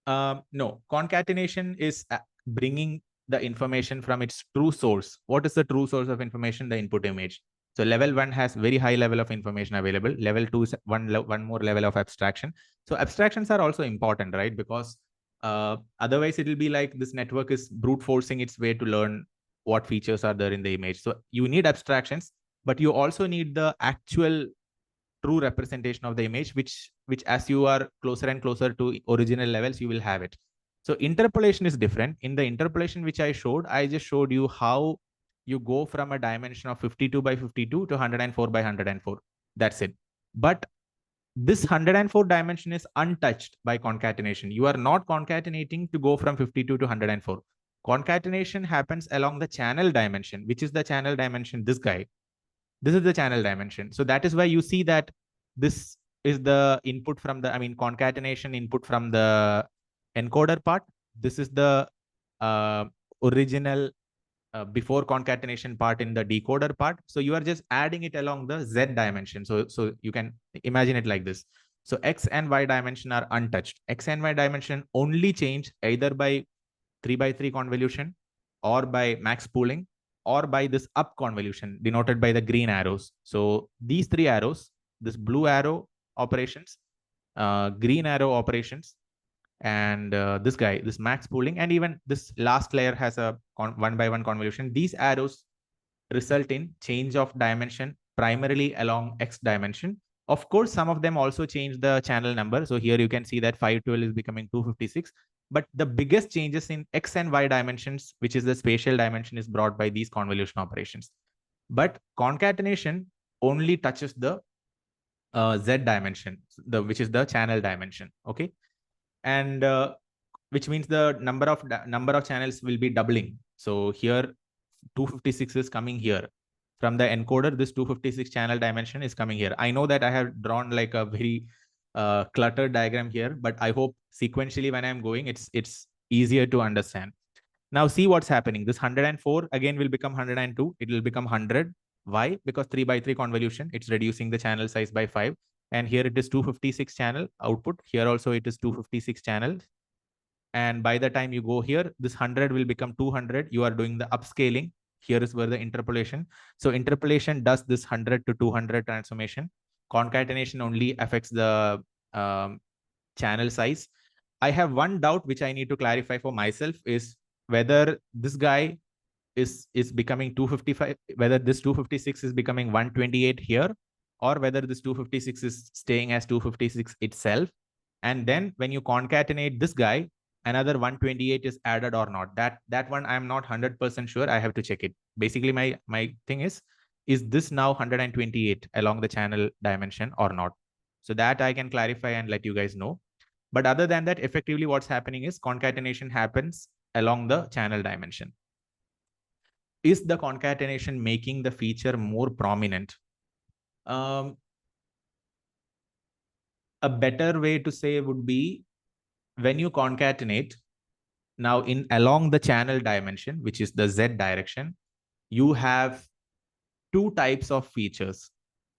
No, concatenation is bringing the information from its true source. What is the true source of information? The input image. So level 1 has very high level of information available. Level 2 is one more level of abstraction. So abstractions are also important, right? Because otherwise it will be like this network is brute forcing its way to learn what features are there in the image. So you need abstractions, but you also need the actual true representation of the image, which as you are closer and closer to original levels, you will have it. So interpolation is different. In the interpolation which I just showed you how you go from a dimension of 52 by 52 to 104 by 104. That's it. But this 104 dimension is untouched by concatenation. You are not concatenating to go from 52 to 104. Concatenation happens along the channel dimension, which is the channel dimension, this guy. This is the channel dimension. So that is why you see that this is the input from the, concatenation input from the encoder part. This is the original before concatenation part in the decoder part. So you are just adding it along the Z dimension. So you can imagine it like this. So X and Y dimension are untouched. X and Y dimension only change either by 3x3 convolution or by max pooling or by this up convolution denoted by the green arrows. So these three arrows, this blue arrow operations, green arrow operations, and this guy, this max pooling, and even this last layer has a 1x1 convolution. These arrows result in change of dimension primarily along X dimension. Of course, some of them also change the channel number. So here you can see that 512 is becoming 256. But the biggest changes in X and Y dimensions, which is the spatial dimension, is brought by these convolution operations. But concatenation only touches the Z dimension, which is the channel dimension. Okay. And which means the number of channels will be doubling. So here 256 is coming here. From the encoder, this 256 channel dimension is coming here. I know that I have drawn like a very cluttered diagram here, but I hope sequentially when I'm going, it's easier to understand. Now see what's happening. This 104 again will become 102. It will become 100. Why? Because 3x3 convolution, it's reducing the channel size by 5. And here it is 256 channel output. Here also it is 256 channels. And by the time you go here, this 100 will become 200. You are doing the upscaling. Here is where the interpolation. So interpolation does this 100 to 200 transformation. Concatenation only affects the channel size. I have one doubt which I need to clarify for myself is whether this guy is becoming 255, whether this 256 is becoming 128 here, or whether this 256 is staying as 256 itself. And then when you concatenate this guy, another 128 is added or not. That one I'm not 100% sure. I have to check it. Basically, my thing is this now 128 along the channel dimension or not? So that I can clarify and let you guys know. But other than that, effectively what's happening is concatenation happens along the channel dimension. Is the concatenation making the feature more prominent? A better way to say would be when you concatenate now in along the channel dimension, which is the Z direction, you have two types of features.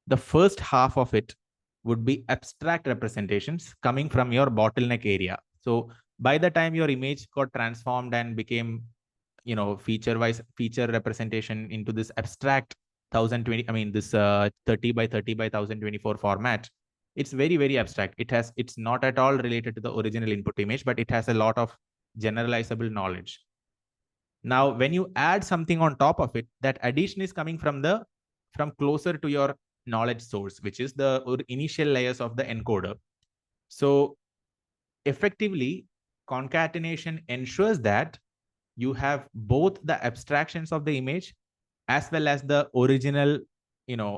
The first half of it would be abstract representations coming from your bottleneck area. So by the time your image got transformed and became, feature representation into this abstract 1020, I mean, this 30 by 30 by 1024 format, it's very, very abstract. It's not at all related to the original input image, but it has a lot of generalizable knowledge. Now, when you add something on top of it, that addition is coming from closer to your knowledge source, which is the initial layers of the encoder. So effectively, concatenation ensures that you have both the abstractions of the image as well as the original,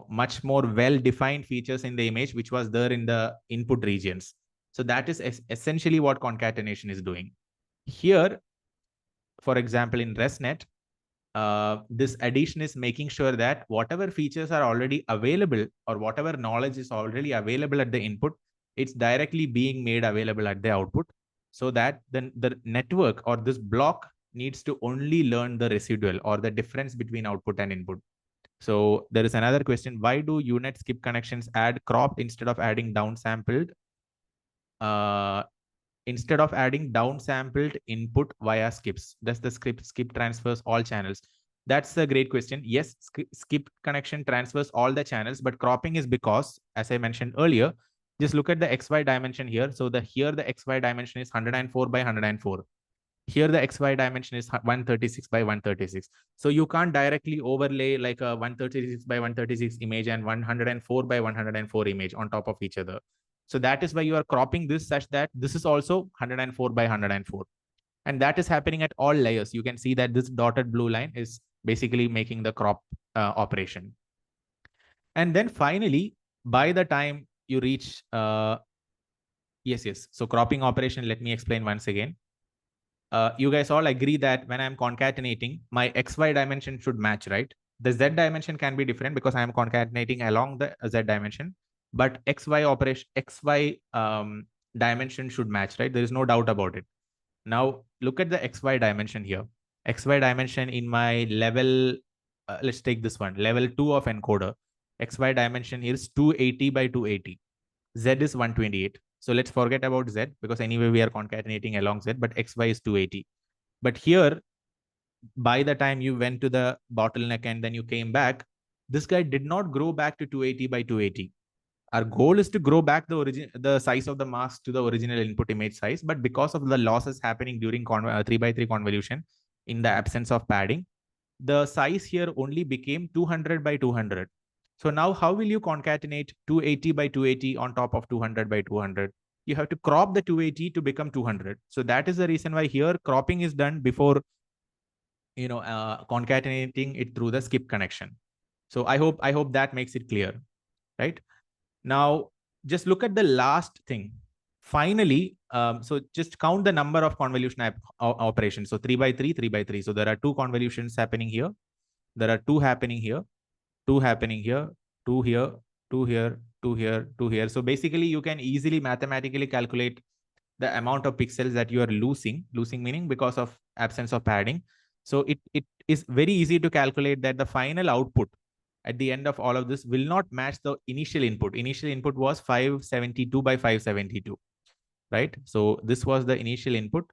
much more well-defined features in the image, which was there in the input regions. So that is essentially what concatenation is doing. Here, for example, in ResNet, this addition is making sure that whatever features are already available or whatever knowledge is already available at the input, it's directly being made available at the output, so that then the network or this block needs to only learn the residual or the difference between output and input. So there is another question. Why do UNet skip connections add cropped instead of adding downsampled? Instead of adding downsampled input via skips, does the skip transfers all channels? That's a great question. Yes, skip connection transfers all the channels, but cropping is because, as I mentioned earlier, just look at the XY dimension here. So here the XY dimension is 104 by 104. Here the XY dimension is 136 by 136. So you can't directly overlay like a 136 by 136 image and 104 by 104 image on top of each other. So that is why you are cropping this such that this is also 104 by 104. And that is happening at all layers. You can see that this dotted blue line is basically making the crop operation. And then finally, by the time you reach, yes. So cropping operation, let me explain once again. You guys all agree that when I'm concatenating, my XY dimension should match, right? The Z dimension can be different because I'm concatenating along the Z dimension, but XY dimension should match, right? There is no doubt about it. Now look at the XY dimension here. XY dimension in my level, let's take this one, level 2 of encoder. XY dimension here is 280 by 280. Z is 128. So let's forget about Z because anyway we are concatenating along Z, but XY is 280. But here, by the time you went to the bottleneck and then you came back, this guy did not grow back to 280 by 280. Our goal is to grow back the size of the mask to the original input image size. But because of the losses happening during 3x3 convolution in the absence of padding, the size here only became 200 by 200. So now how will you concatenate 280 by 280 on top of 200 by 200? you have to crop the 280 to become 200. So that is the reason why here cropping is done before, concatenating it through the skip connection. So I hope that makes it clear, right? Now, just look at the last thing. Finally, so just count the number of convolution operations. So 3 by 3, 3 by 3. So there are 2 convolutions happening here. There are 2 happening here, 2 happening here, 2 here, 2 here, 2 here, 2 here. So basically, you can easily mathematically calculate the amount of pixels that you are losing meaning because of absence of padding. So it is very easy to calculate that the final output at the end of all of this will not match the initial input. Initial input was 572 by 572, right? So this was the initial input.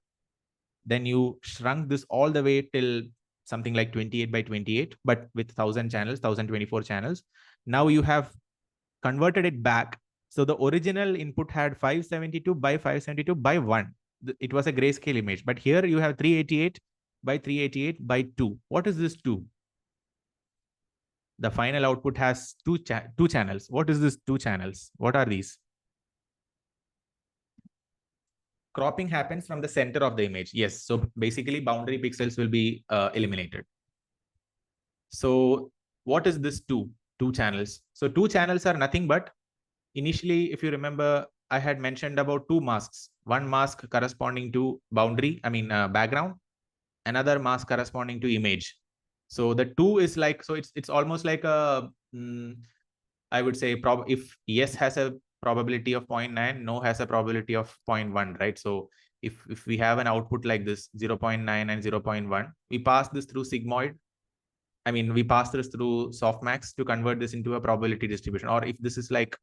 Then you shrunk this all the way till something like 28 by 28, but with 1000 channels, 1024 channels. Now you have converted it back. So the original input had 572 by 572 by 1. It was a grayscale image. But here you have 388 by 388 by 2. What is this 2? The final output has two channels. What is this 2 channels? What are these? Cropping happens from the center of the image. Yes. So basically boundary pixels will be eliminated. So what is this 2 channels? So 2 channels are nothing but, initially, if you remember, I had mentioned about 2 masks. One mask corresponding to background, another mask corresponding to image. So the 2 is like, so it's almost like a, I would say, if yes has a probability of 0.9, no has a probability of 0.1, right? So if we have an output like this, 0.9 and 0.1, we pass this through sigmoid. We pass this through softmax to convert this into a probability distribution. Or if this is like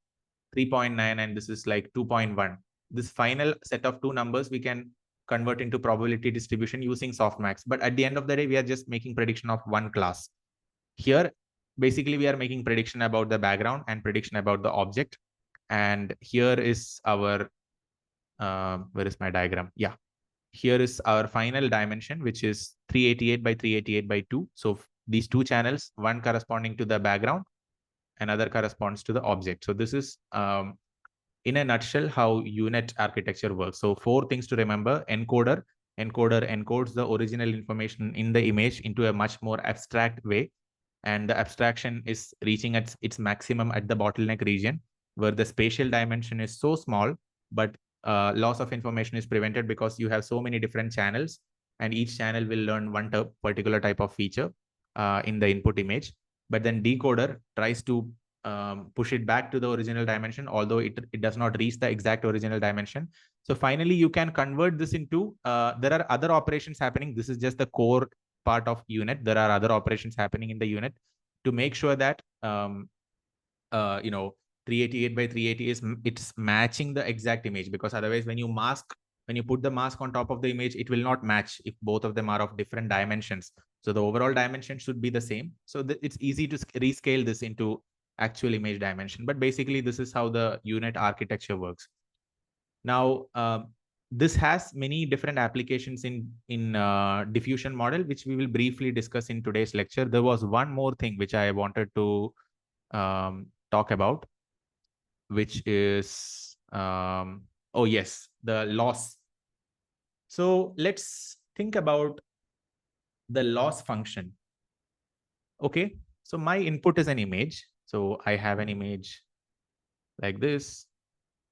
3.9 and this is like 2.1, this final set of 2 numbers we can convert into probability distribution using softmax. But at the end of the day, we are just making prediction of one class. Here, basically, we are making prediction about the background and prediction about the object. And here is our, where is my diagram? Yeah. Here is our final dimension, which is 388 by 388 by 2. So these 2 channels, one corresponding to the background, another corresponds to the object. So this is, in a nutshell, how UNet architecture works. So 4 things to remember. Encoder encodes the original information in the image into a much more abstract way. And the abstraction is reaching its maximum at the bottleneck region, where the spatial dimension is so small, but loss of information is prevented because you have so many different channels, and each channel will learn one particular type of feature in the input image. But then decoder tries to push it back to the original dimension, although it does not reach the exact original dimension. So finally, you can convert this into, there are other operations happening. This is just the core part of UNet. There are other operations happening in the UNet to make sure that 388 by 380 it's matching the exact image, because otherwise when you put the mask on top of the image, it will not match if both of them are of different dimensions. So the overall dimension should be the same. So it's easy to rescale this into actual image dimension. But basically, this is how the UNet architecture works. Now, this has many different applications in diffusion model, which we will briefly discuss in today's lecture. There was one more thing which I wanted to talk about, which is, oh yes, the loss. So let's think about the loss function. Okay, so my input is an image. So I have an image like this.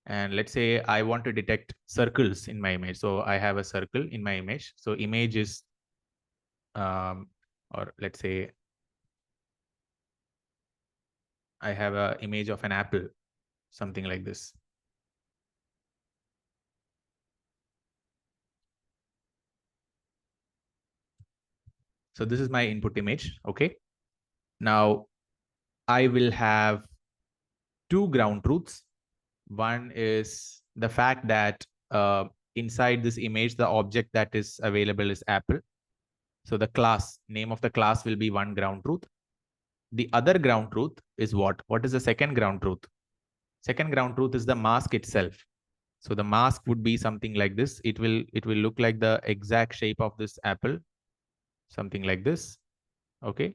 And let's say I want to detect circles in my image. So I have a circle in my image. So image is, or let's say I have an image of an apple, something like this. So this is my input image. Okay. Now I will have 2 ground truths. One is the fact that inside this image, the object that is available is apple. So the name of the class will be one ground truth. The other ground truth is what? What is the second ground truth? Second ground truth is the mask itself. So the mask would be something like this. It will look like the exact shape of this apple, something like this. Okay.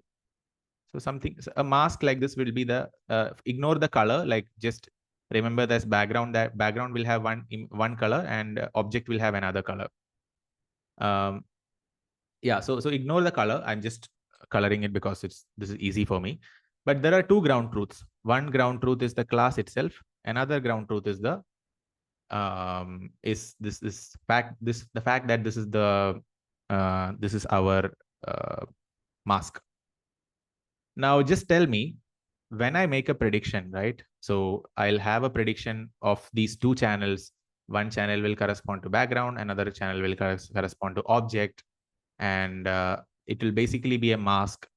So a mask like this will be the, ignore the color, like just Remember this background, that background will have one color and object will have another color. Yeah, so ignore the color. I'm just coloring it because this is easy for me. But there are two ground truths. One ground truth is the class itself. Another ground truth is the the fact that this is our mask. Now just tell me, when I make a prediction, right? So I'll have a prediction of these two channels. One channel will correspond to background, another channel will correspond to object, and it will basically be a mask.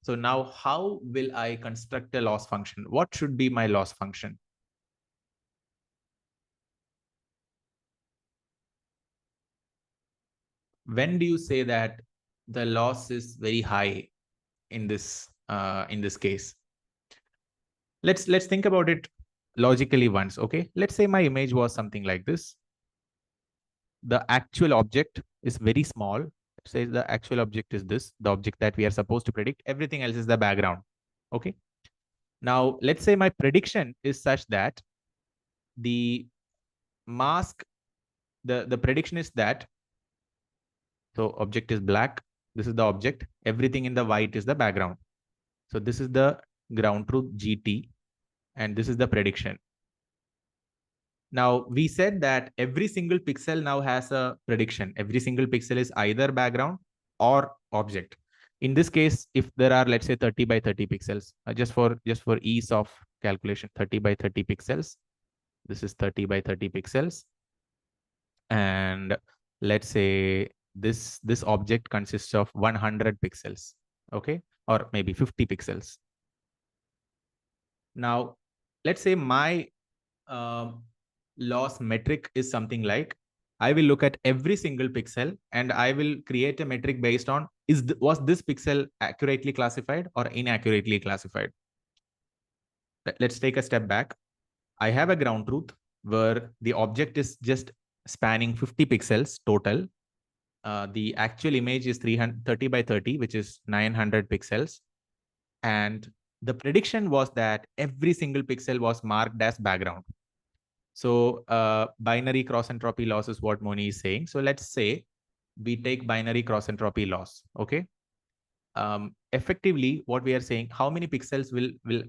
So now how will I construct a loss function? What should be my loss function? When do you say that the loss is very high in this case? Let's think about it logically once. Okay, let's say my image was something like this. The actual object is very small. Say the actual object is this, the object that we are supposed to predict. Everything else is the background. Okay, now let's say my prediction is such that the mask, the prediction is that, so object is black, this is the object, everything in the white is the background. So this is the ground truth GT, and this is the prediction. Now we said that every single pixel now has a prediction. Every single pixel is either background or object. In this case, if there are, let's say, 30 by 30 pixels, just for ease of calculation, 30 by 30 pixels. This is 30 by 30 pixels. And let's say this object consists of 100 pixels, okay, or maybe 50 pixels. Now let's say my loss metric is something like, I will look at every single pixel and I will create a metric based on, was this pixel accurately classified or inaccurately classified? Let's take a step back. I have a ground truth where the object is just spanning 50 pixels total. The actual image is 330 by 30, which is 900 pixels. And the prediction was that every single pixel was marked as background. So binary cross entropy loss is what Moni is saying. So let's say we take binary cross entropy loss. Okay. Effectively, what we are saying, how many pixels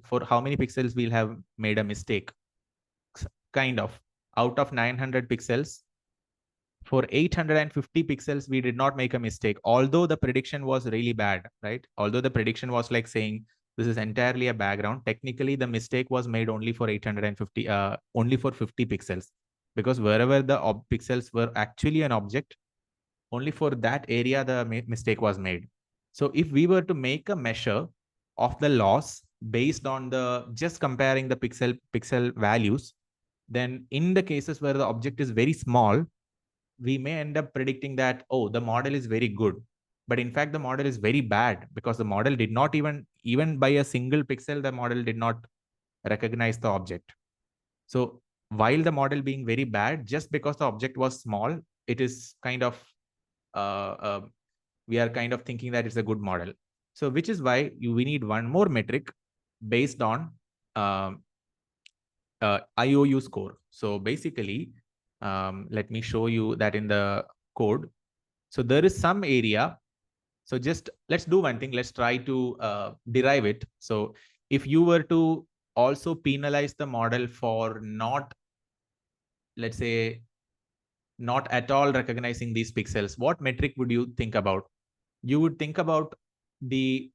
for how many pixels we'll have made a mistake? Kind of, out of 900 pixels, for 850 pixels, we did not make a mistake, although the prediction was really bad, right? Although the prediction was like saying this is entirely a background, technically the mistake was made only for 850, only for 50 pixels, because wherever the pixels were actually an object, only for that area the mistake was made. So if we were to make a measure of the loss based on the just comparing the pixel values, then in the cases where the object is very small, we may end up predicting that, oh, the model is very good. But in fact, the model is very bad because the model did not even by a single pixel, the model did not recognize the object. So while the model being very bad, just because the object was small, it is kind of, we are kind of thinking that it's a good model. So which is why we need one more metric based on IOU score. So basically, let me show you that in the code. So there is some area. So just let's do one thing. Let's try to derive it. So if you were to also penalize the model for not, let's say, not at all recognizing these pixels, what metric would you think about? You would think about the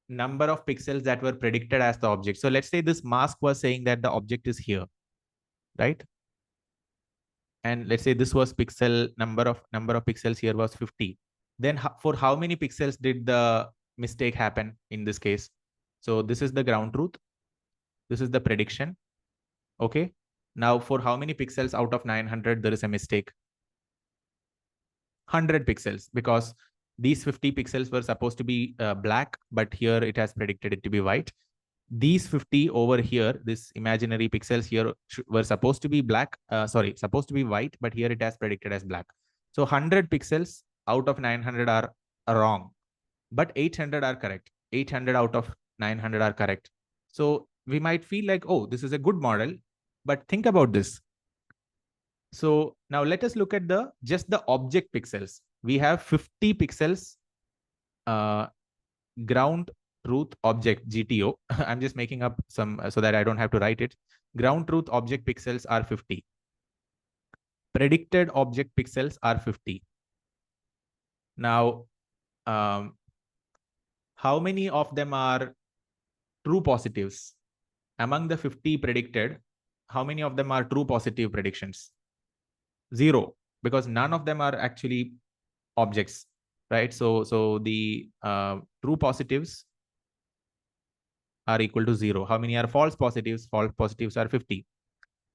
number of pixels that were predicted as the object. So let's say this mask was saying that the object is here, right? And let's say this was number of pixels here was 50. Then for how many pixels did the mistake happen in this case? So this is the ground truth. This is the prediction. Okay. Now for how many pixels out of 900 there is a mistake? 100 pixels, because these 50 pixels were supposed to be black, but here it has predicted it to be white. These 50 over here, this imaginary pixels here were supposed to be black, supposed to be white, but here it has predicted as black. So 100 pixels out of 900 are wrong, but 800 are correct. 800 out of 900 are correct. So we might feel like, oh, this is a good model, But think about this. So now let us look at just the object pixels. We have 50 pixels, ground truth object GTO. I'm just making up some so that I don't have to write it. Ground truth object pixels are 50. Predicted object pixels are 50. Now, how many of them are true positives? Among the 50 predicted, how many of them are true positive predictions? 0, because none of them are actually objects, right? So the true positives are equal to 0. How many are false positives? False positives are 50,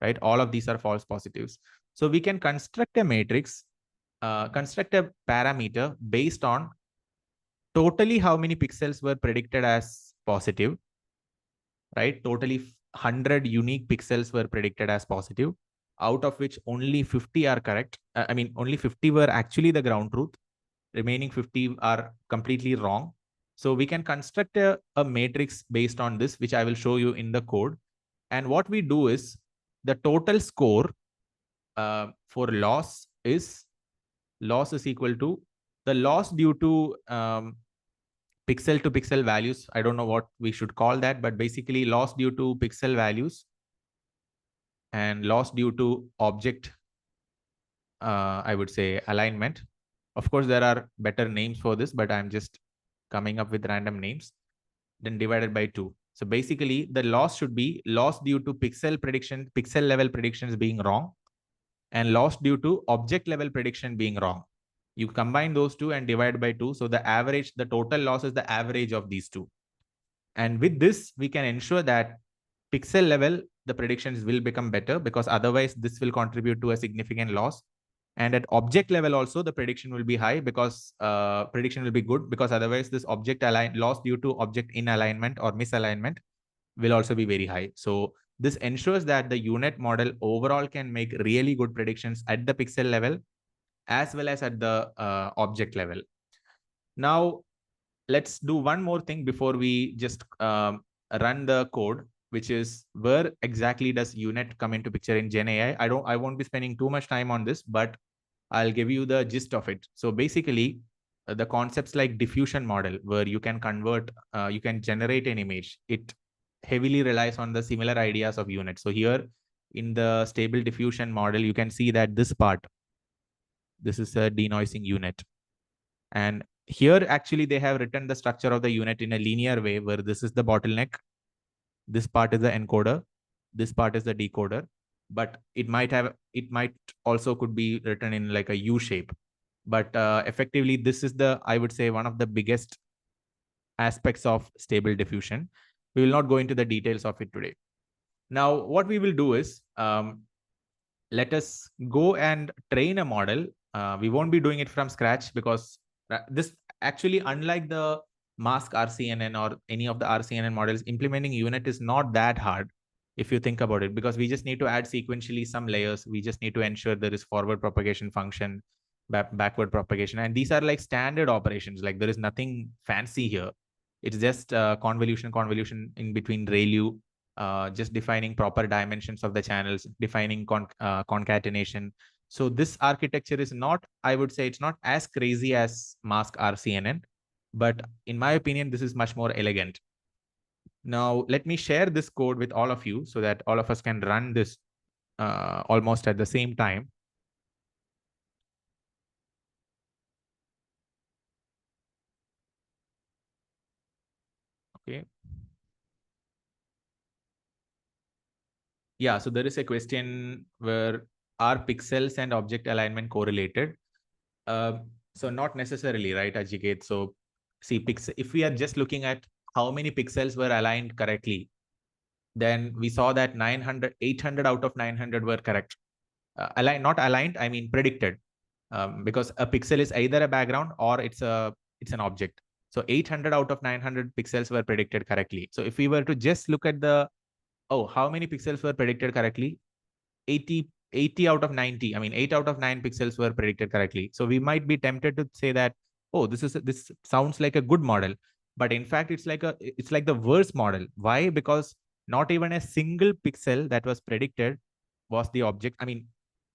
right? All of these are false positives. So we can construct a matrix, construct a parameter based on totally how many pixels were predicted as positive, right? Totally 100 unique pixels were predicted as positive, out of which only 50 are correct. I mean, only 50 were actually the ground truth. Remaining 50 are completely wrong. So we can construct a matrix based on this, which I will show you in the code. And what we do is the total score for loss is equal to the loss due to pixel to pixel values. I don't know what we should call that, but basically loss due to pixel values and loss due to object, I would say alignment. Of course, there are better names for this, but I'm just coming up with random names. Then divided by 2. So basically, the loss should be loss due to pixel level predictions being wrong, and loss due to object level prediction being wrong. You combine those two and divide by 2. So the average, the total loss is the average of these two. And with this, we can ensure that pixel level, the predictions will become better, because otherwise this will contribute to a significant loss. And at object level also, the prediction will be high, because prediction will be good, because otherwise this object loss due to object in alignment or misalignment will also be very high. So this ensures that the UNet model overall can make really good predictions at the pixel level as well as at the object level. Now, let's do one more thing before we just run the code, which is where exactly does UNet come into picture in GenAI? I won't be spending too much time on this, but I'll give you the gist of it. So basically, the concepts like diffusion model, where you can convert, you can generate an image, it heavily relies on the similar ideas of UNet. So here in the stable diffusion model, you can see that this part, this is a denoising UNet. And here, actually, they have written the structure of the UNet in a linear way, where this is the bottleneck, this part is the encoder, this part is the decoder, but it might also could be written in like a U shape. But effectively, this is I would say, one of the biggest aspects of stable diffusion. We will not go into the details of it today. Now, what we will do is, let us go and train a model. We won't be doing it from scratch, because this actually, unlike the mask RCNN or any of the RCNN models, implementing UNet is not that hard if you think about it, because we just need to add sequentially some layers. We just need to ensure there is forward propagation function, backward propagation. And these are like standard operations. Like there is nothing fancy here. It's just convolution in between ReLU, just defining proper dimensions of the channels, defining concatenation. So this architecture is not, I would say, it's not as crazy as mask RCNN, but in my opinion, this is much more elegant. Now, let me share this code with all of you so that all of us can run this almost at the same time. Okay. Yeah, so there is a question where are pixels and object alignment correlated? So not necessarily, right, Ajiket? So see, if we are just looking at how many pixels were aligned correctly, then we saw that 800 out of 900 were correct. Not aligned, I mean predicted, because a pixel is either a background or it's an object. So 800 out of 900 pixels were predicted correctly. So if we were to just look at how many pixels were predicted correctly? 80 out of 90. I mean, 8 out of 9 pixels were predicted correctly. So we might be tempted to say that, oh, this sounds like a good model, but in fact, it's like the worst model. Why? Because not even a single pixel that was predicted was the object. I mean,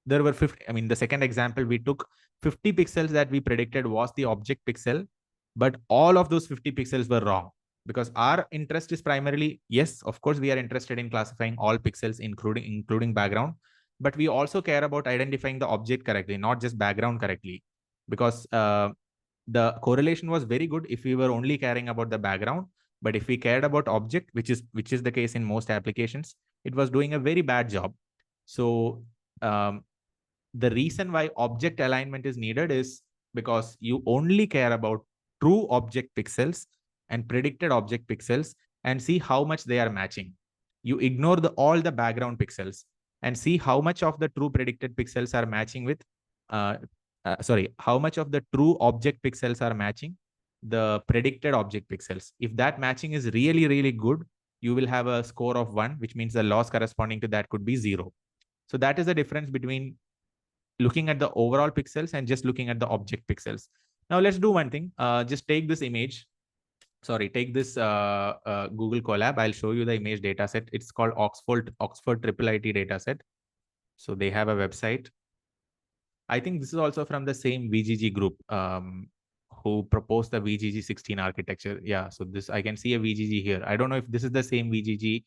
there were 50. I mean, the second example, we took 50 pixels that we predicted was the object pixel, but all of those 50 pixels were wrong, because our interest is primarily, yes, of course, we are interested in classifying all pixels, including background, but we also care about identifying the object correctly, not just background correctly, because the correlation was very good if we were only caring about the background. But if we cared about object, which is the case in most applications, it was doing a very bad job. So the reason why object alignment is needed is because you only care about true object pixels and predicted object pixels and see how much they are matching. You ignore all the background pixels and see how much of the true predicted pixels are matching with how much of the true object pixels are matching the predicted object pixels. If that matching is really, really good, you will have a score of 1, which means the loss corresponding to that could be 0. So that is the difference between looking at the overall pixels and just looking at the object pixels. Now let's do one thing. Just take this image. Sorry, take this Google Colab. I'll show you the image dataset. It's called Oxford Triple IT dataset. So they have a website. I think this is also from the same VGG group who proposed the VGG 16 architecture. Yeah, so this, I can see a VGG here. I don't know if this is the same VGG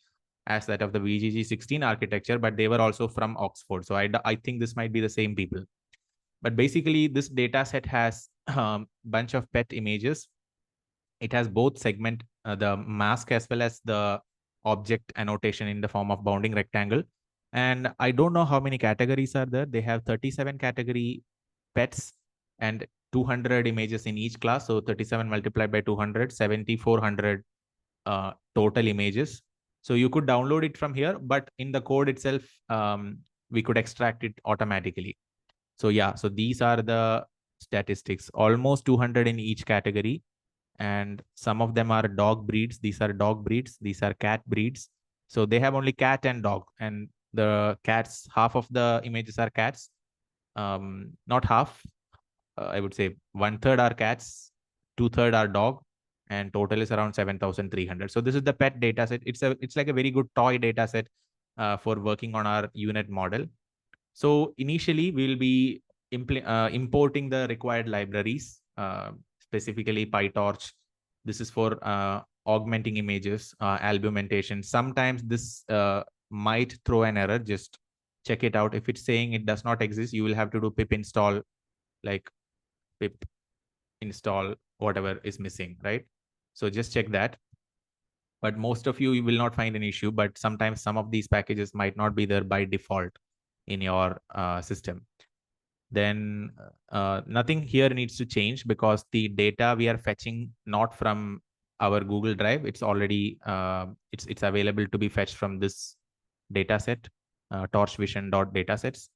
as that of the VGG 16 architecture, but they were also from Oxford. So I think this might be the same people. But basically, this data set has a bunch of pet images. It has both segment, the mask as well as the object annotation in the form of bounding rectangle. And I don't know how many categories are there. They have 37 category pets and 200 images in each class. So 37 multiplied by 200, 7,400 total images. So you could download it from here, but in the code itself, we could extract it automatically. So yeah, so these are the statistics, almost 200 in each category. And some of them are dog breeds. These are dog breeds. These are cat breeds. So they have only cat and dog. And the cats, half of the images are cats. Not half, I would say 1/3 are cats, 2/3 are dog, and total is around 7,300. So this is the pet data set. It's like a very good toy data set for working on our UNet model. So initially, we'll be importing the required libraries, specifically PyTorch. This is for augmenting images, albumentation. Sometimes this might throw an error. Just check it out. If it's saying it does not exist, you will have to do pip install, like pip install whatever is missing, right? So just check that. But most of you will not find an issue, but sometimes some of these packages might not be there by default in your system. Then nothing here needs to change because the data we are fetching not from our Google Drive. It's already it's available to be fetched from this data set, torchvision.datasets.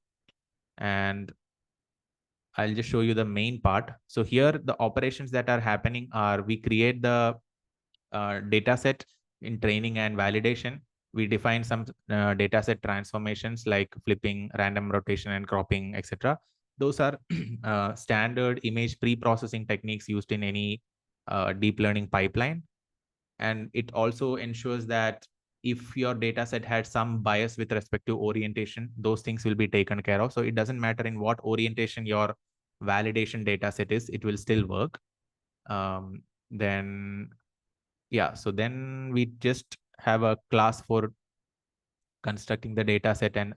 And I'll just show you the main part. So here the operations that are happening are we create the data set in training and validation. We define some data set transformations like flipping, random rotation and cropping, etc. Those are standard image pre-processing techniques used in any deep learning pipeline. And it also ensures that if your data set had some bias with respect to orientation, those things will be taken care of. So it doesn't matter in what orientation your validation data set is, it will still work. Then we just have a class for constructing the data set and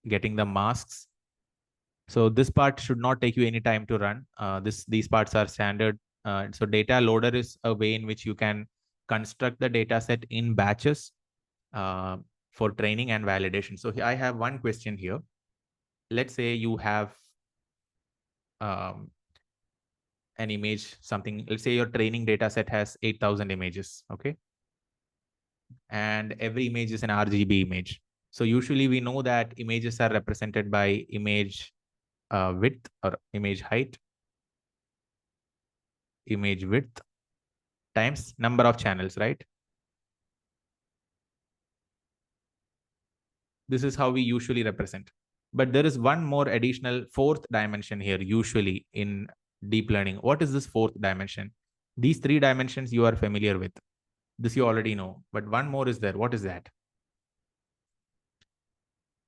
getting the masks. So this part should not take you any time to run. These parts are standard. So data loader is a way in which you can construct the data set in batches for training and validation. So I have one question here. Let's say you have an image, something, let's say your training data set has 8,000 images, okay? And every image is an RGB image. So usually we know that images are represented by image width or image height, image width times number of channels, right? This is how we usually represent. But there is one more additional fourth dimension here, usually in deep learning. What is this fourth dimension? These three dimensions you are familiar with. This you already know, but one more is there. What is that?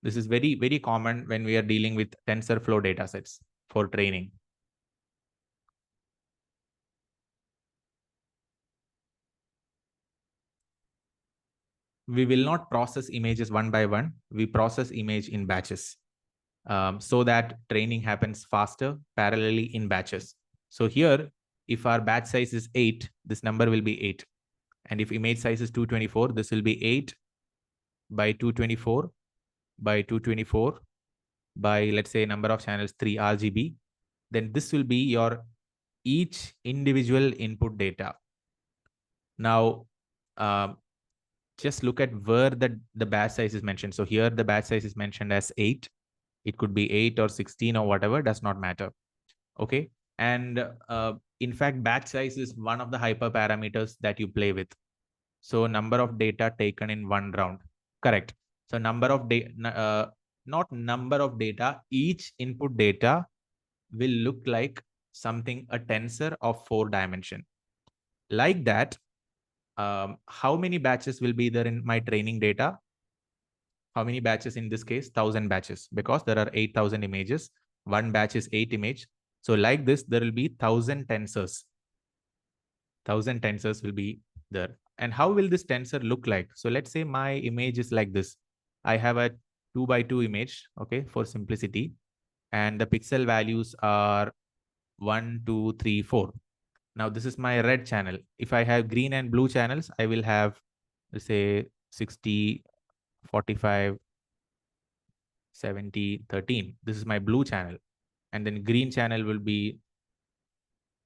This is very, very common when we are dealing with TensorFlow datasets for training. We will not process images one by one. We process image in batches, so that training happens faster, parallelly in batches. So here, if our batch size is 8, this number will be 8. And if image size is 224, this will be 8 by 224 by 224 by, let's say, number of channels 3 RGB. Then this will be your each individual input data. Now, just look at where the batch size is mentioned. So here the batch size is mentioned as 8. It could be 8 or 16 or whatever, does not matter. Okay. And in fact, batch size is one of the hyperparameters that you play with. So number of data taken in one round. Correct. So number of data, not number of data, each input data will look like something, a tensor of 4 dimension. Like that, how many batches will be there in my training data? How many batches in this case? 1000 batches, because there are 8000 images. One batch is 8 image. So like this, there will be 1000 tensors. 1000 tensors will be there. And how will this tensor look like? So let's say my image is like this. I have a 2 by 2 image, okay, for simplicity. And the pixel values are 1, 2, 3, 4. Now this is my red channel. If I have green and blue channels, I will have, let's say, 60, 45, 70, 13. This is my blue channel. And then green channel will be,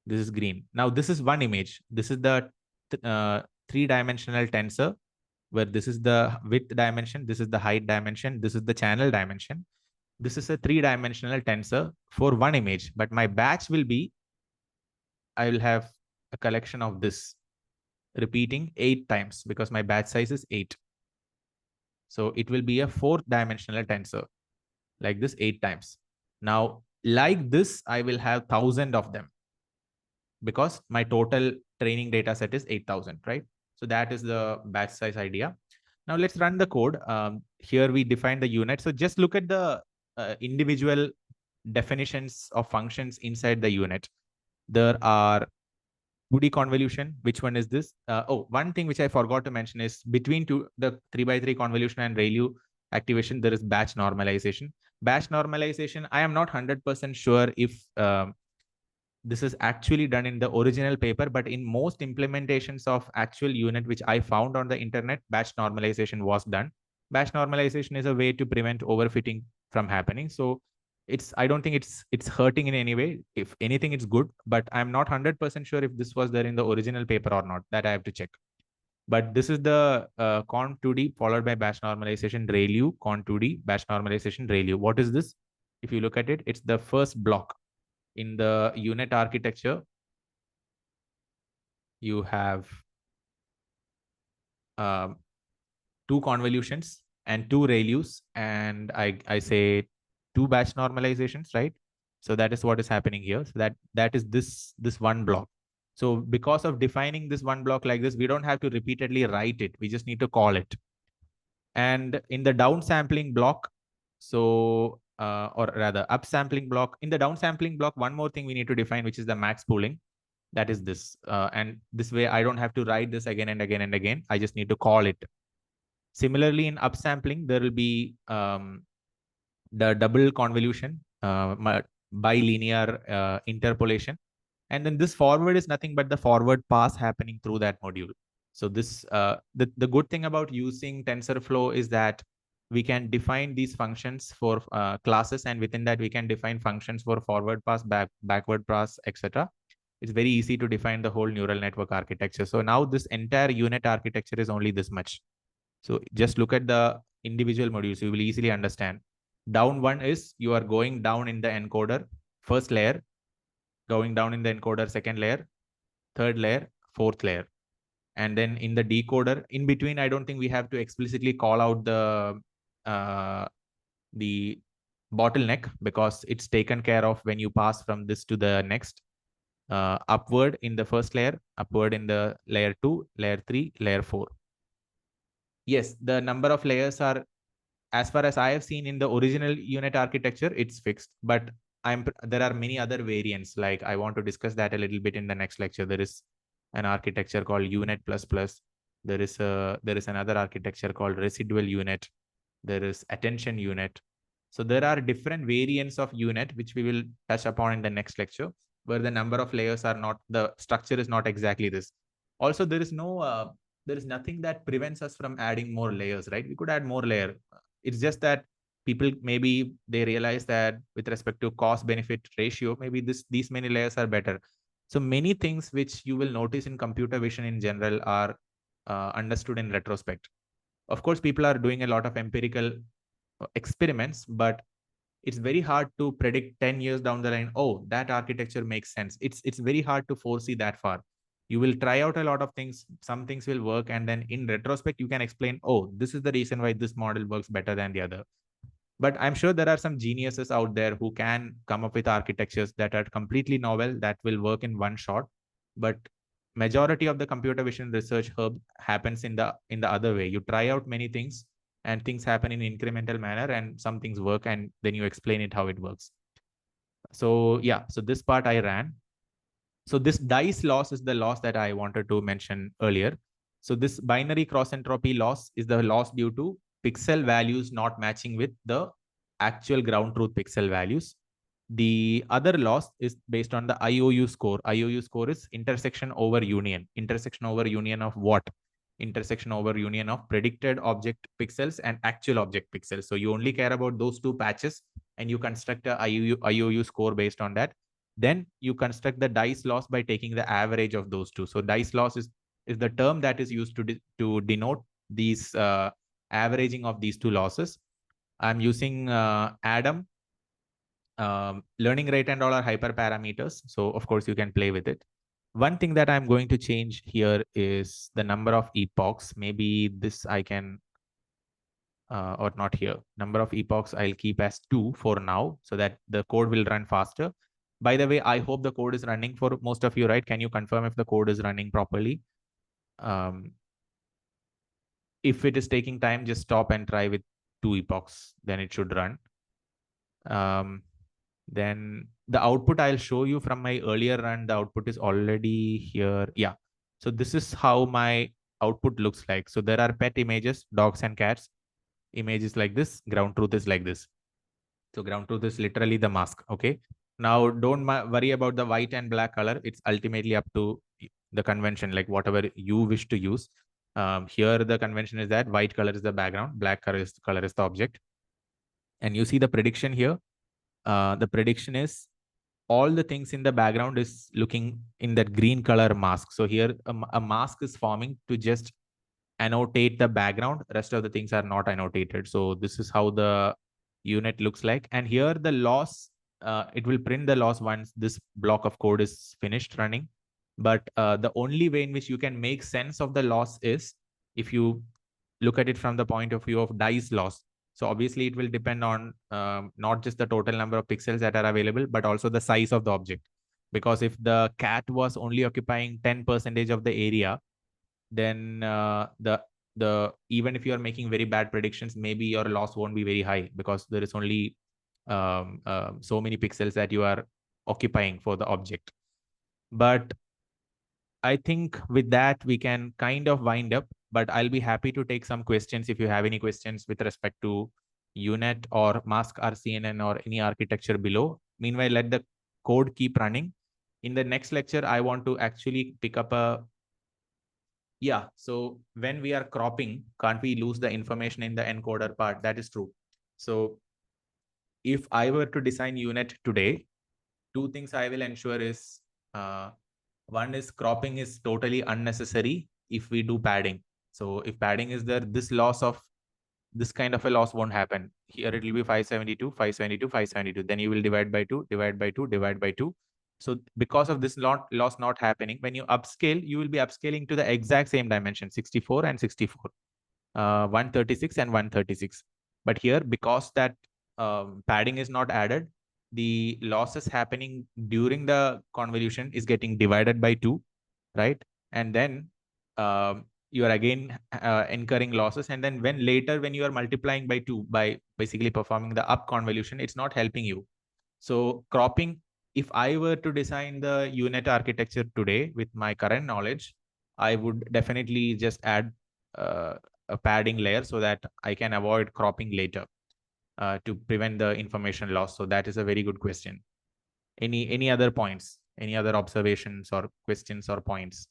this is green. Now this is one image. This is the 3-dimensional tensor, where this is the width dimension, this is the height dimension, this is the channel dimension. This is a 3-dimensional tensor for one image, but my batch will be, I will have a collection of this repeating 8 times because my batch size is 8. So it will be a 4-dimensional tensor like this 8 times. Now, like this, I will have 1000 of them because my total training data set is 8000, right? So that is the batch size idea. Now let's run the code. Here we define the UNet. So just look at the individual definitions of functions inside the UNet. There are 2D convolution. Which one is this? One thing which I forgot to mention is between the 3x3 convolution and ReLU activation, there is batch normalization. Batch normalization, I am not 100% sure if this is actually done in the original paper, but in most implementations of actual UNet, which I found on the internet, batch normalization was done. Batch normalization is a way to prevent overfitting from happening. So I don't think it's hurting in any way. If anything, it's good, but I'm not 100% sure if this was there in the original paper or not. That I have to check. But this is the con2D followed by batch normalization ReLU, con2D, batch normalization ReLU. What is this? If you look at it, it's the first block. In the UNet architecture, you have 2 convolutions and 2 ReLUs, and I say 2 batch normalizations, right? So that is what is happening here. So that is this one block. So because of defining this one block like this, we don't have to repeatedly write it. We just need to call it. And in the downsampling block, so or rather upsampling block, in the downsampling block, one more thing we need to define, which is the max pooling. That is this. And this way, I don't have to write this again and again and again. I just need to call it. Similarly, in upsampling, there will be the double convolution, bilinear interpolation. And then this forward is nothing but the forward pass happening through that module. So this the good thing about using TensorFlow is that we can define these functions for classes, and within that we can define functions for forward pass, backward pass, etc. It's very easy to define the whole neural network architecture. So now this entire UNet architecture is only this much. So just look at the individual modules. You will easily understand. Down one is you are going down in the encoder, first layer, going down in the encoder, second layer, third layer, fourth layer. And then in the decoder, in between, I don't think we have to explicitly call out the bottleneck because it's taken care of when you pass from this to the next. upward in the first layer, upward in the layer 2, layer 3, layer 4. Yes, the number of layers are, as far as I have seen in the original UNet architecture, it's fixed, but there are many other variants. Like I want to discuss that a little bit in the next lecture. There is an architecture called UNet++. There is another architecture called residual UNet. There is attention UNet. So there are different variants of UNet, which we will touch upon in the next lecture, where the number of layers are not, the structure is not exactly this. Also, there is nothing that prevents us from adding more layers, right? We could add more layer. It's just that people, maybe they realize that with respect to cost benefit ratio, maybe these many layers are better. So many things which you will notice in computer vision in general are understood in retrospect. Of course, people are doing a lot of empirical experiments, but it's very hard to predict 10 years down the line, oh, that architecture makes sense. It's very hard to foresee that far. You will try out a lot of things, some things will work, and then in retrospect, you can explain, oh, this is the reason why this model works better than the other. But I'm sure there are some geniuses out there who can come up with architectures that are completely novel, that will work in one shot. But majority of the computer vision research hub happens in the other way. You try out many things and things happen in incremental manner, and some things work, and then you explain it how it works. So yeah, so this part I ran. So this dice loss is the loss that I wanted to mention earlier. So this binary cross entropy loss is the loss due to pixel values not matching with the actual ground truth pixel values. The other loss is based on the IOU score. IOU score is intersection over union. Intersection over union of what? Intersection over union of predicted object pixels and actual object pixels. So you only care about those two patches, and you construct a IOU score based on that. Then you construct the dice loss by taking the average of those two. So dice loss is the term that is used to denote these averaging of these two losses. I'm using Adam learning rate and all are hyperparameters. So of course you can play with it. One thing that I'm going to change here is the number of epochs. Maybe this I can, or not here. Number of epochs I'll keep as 2 for now, so that the code will run faster. By the way, I hope the code is running for most of you, right? Can you confirm if the code is running properly? If it is taking time, just stop and try with 2 epochs, then it should run. Then the output I'll show you from my earlier run. The output is already here. Yeah. So this is how my output looks like. So there are pet images, dogs and cats. Images like this. Ground truth is like this. So ground truth is literally the mask. Okay. Now don't worry about the white and black color. It's ultimately up to the convention, like whatever you wish to use. Here the convention is that white color is the background, black color is the object. And you see the prediction here. The prediction is all the things in the background is looking in that green color mask. So here a mask is forming to just annotate the background. Rest of the things are not annotated. So this is how the UNet looks like. And here the loss, it will print the loss once this block of code is finished running. But the only way in which you can make sense of the loss is if you look at it from the point of view of dice loss. So obviously it will depend on not just the total number of pixels that are available, but also the size of the object. Because if the cat was only occupying 10% of the area, then even if you are making very bad predictions, maybe your loss won't be very high, because there is only so many pixels that you are occupying for the object. But I think with that, we can kind of wind up, but I'll be happy to take some questions if you have any questions with respect to UNet or mask RCNN or any architecture below. Meanwhile, let the code keep running. In the next lecture, I want to actually pick up yeah, so when we are cropping, can't we lose the information in the encoder part? That is true. So if I were to design UNet today, 2 things I will ensure is, one is cropping is totally unnecessary if we do padding. So if padding is there, this kind of a loss won't happen. Here it will be 572, 572, 572. Then you will divide by 2, divide by 2, divide by 2. So because of this loss not happening, when you upscale, you will be upscaling to the exact same dimension, 64 and 64, 136 and 136. But here, because that padding is not added, the losses happening during the convolution is getting divided by 2, right? And then you are again incurring losses. And then when you are multiplying by 2 by basically performing the up convolution, it's not helping you. So cropping, if I were to design the UNet architecture today with my current knowledge, I would definitely just add a padding layer so that I can avoid cropping later to prevent the information loss. So that is a very good question. Any other points? Any other observations or questions or points?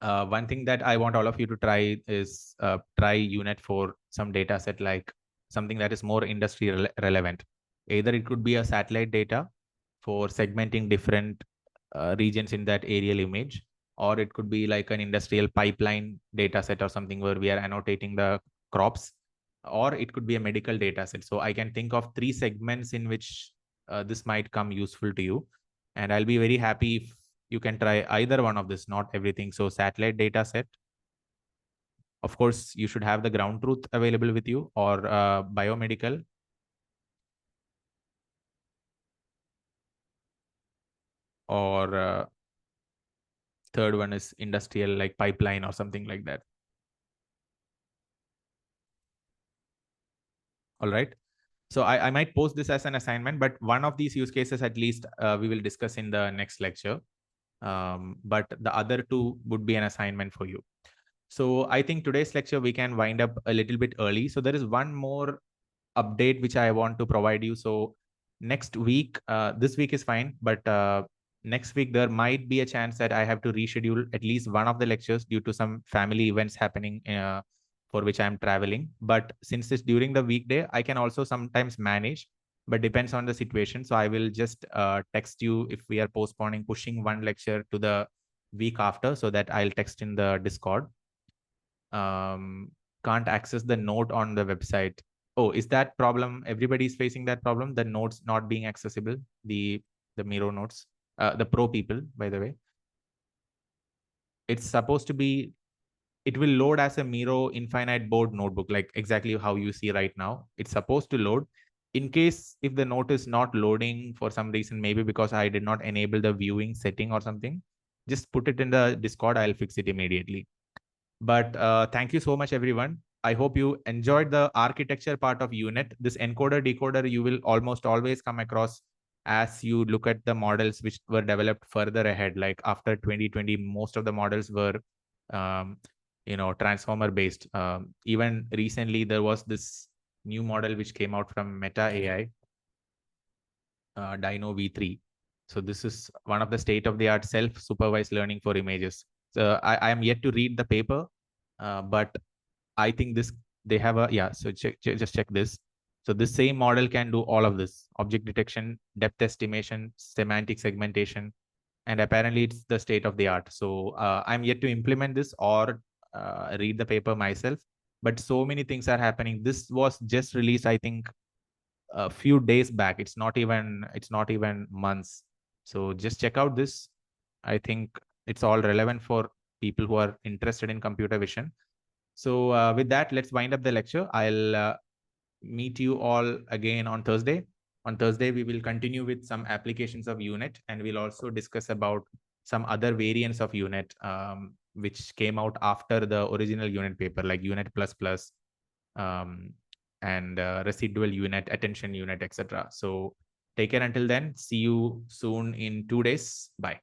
One thing that I want all of you to try is try UNet for some data set, like something that is more industry relevant. Either it could be a satellite data for segmenting different regions in that aerial image, or it could be like an industrial pipeline data set or something where we are annotating the crops, or it could be a medical data set. So I can think of 3 segments in which this might come useful to you. And I'll be very happy if you can try either one of this, not everything. So satellite data set, of course, you should have the ground truth available with you, or biomedical, or third one is industrial, like pipeline or something like that. All right. So I might post this as an assignment, but one of these use cases at least we will discuss in the next lecture. But the other 2 would be an assignment for you. So I think today's lecture we can wind up a little bit early. So there is one more update which I want to provide you. So next week, this week is fine, but next week there might be a chance that I have to reschedule at least one of the lectures due to some family events happening for which I'm traveling. But since it's during the weekday, I can also sometimes manage, but depends on the situation. So I will just text you if we are pushing one lecture to the week after, so that I'll text in the Discord. Can't access the note on the website. Oh, is that problem? Everybody's facing that problem, the notes not being accessible, the Miro notes, the pro people, by the way. It's supposed to be, it will load as a Miro infinite board notebook, like exactly how you see right now. It's supposed to load. In case if the note is not loading for some reason, maybe because I did not enable the viewing setting or something, just put it in the Discord. I'll fix it immediately. But thank you so much, everyone. I hope you enjoyed the architecture part of UNet. This encoder decoder you will almost always come across as you look at the models which were developed further ahead. Like after 2020, most of the models were, um, transformer based. Even recently, there was this new model which came out from Meta AI, Dino V3. So this is one of the state-of-the-art self-supervised learning for images. So I am yet to read the paper, but I think this they have a So just check this. So this same model can do all of this: object detection, depth estimation, semantic segmentation, and apparently it's the state of the art. So I'm yet to implement this or read the paper myself. But so many things are happening. This was just released, I think, a few days back. It's not even months. So just check out this. I think it's all relevant for people who are interested in computer vision. So with that, let's wind up the lecture. I'll meet you all again on Thursday. On Thursday, we will continue with some applications of UNet, and we'll also discuss about some other variants of UNet, which came out after the original UNet paper, like UNet++, um, and residual UNet, attention UNet, etc. So take care until then. See you soon in 2 days. Bye.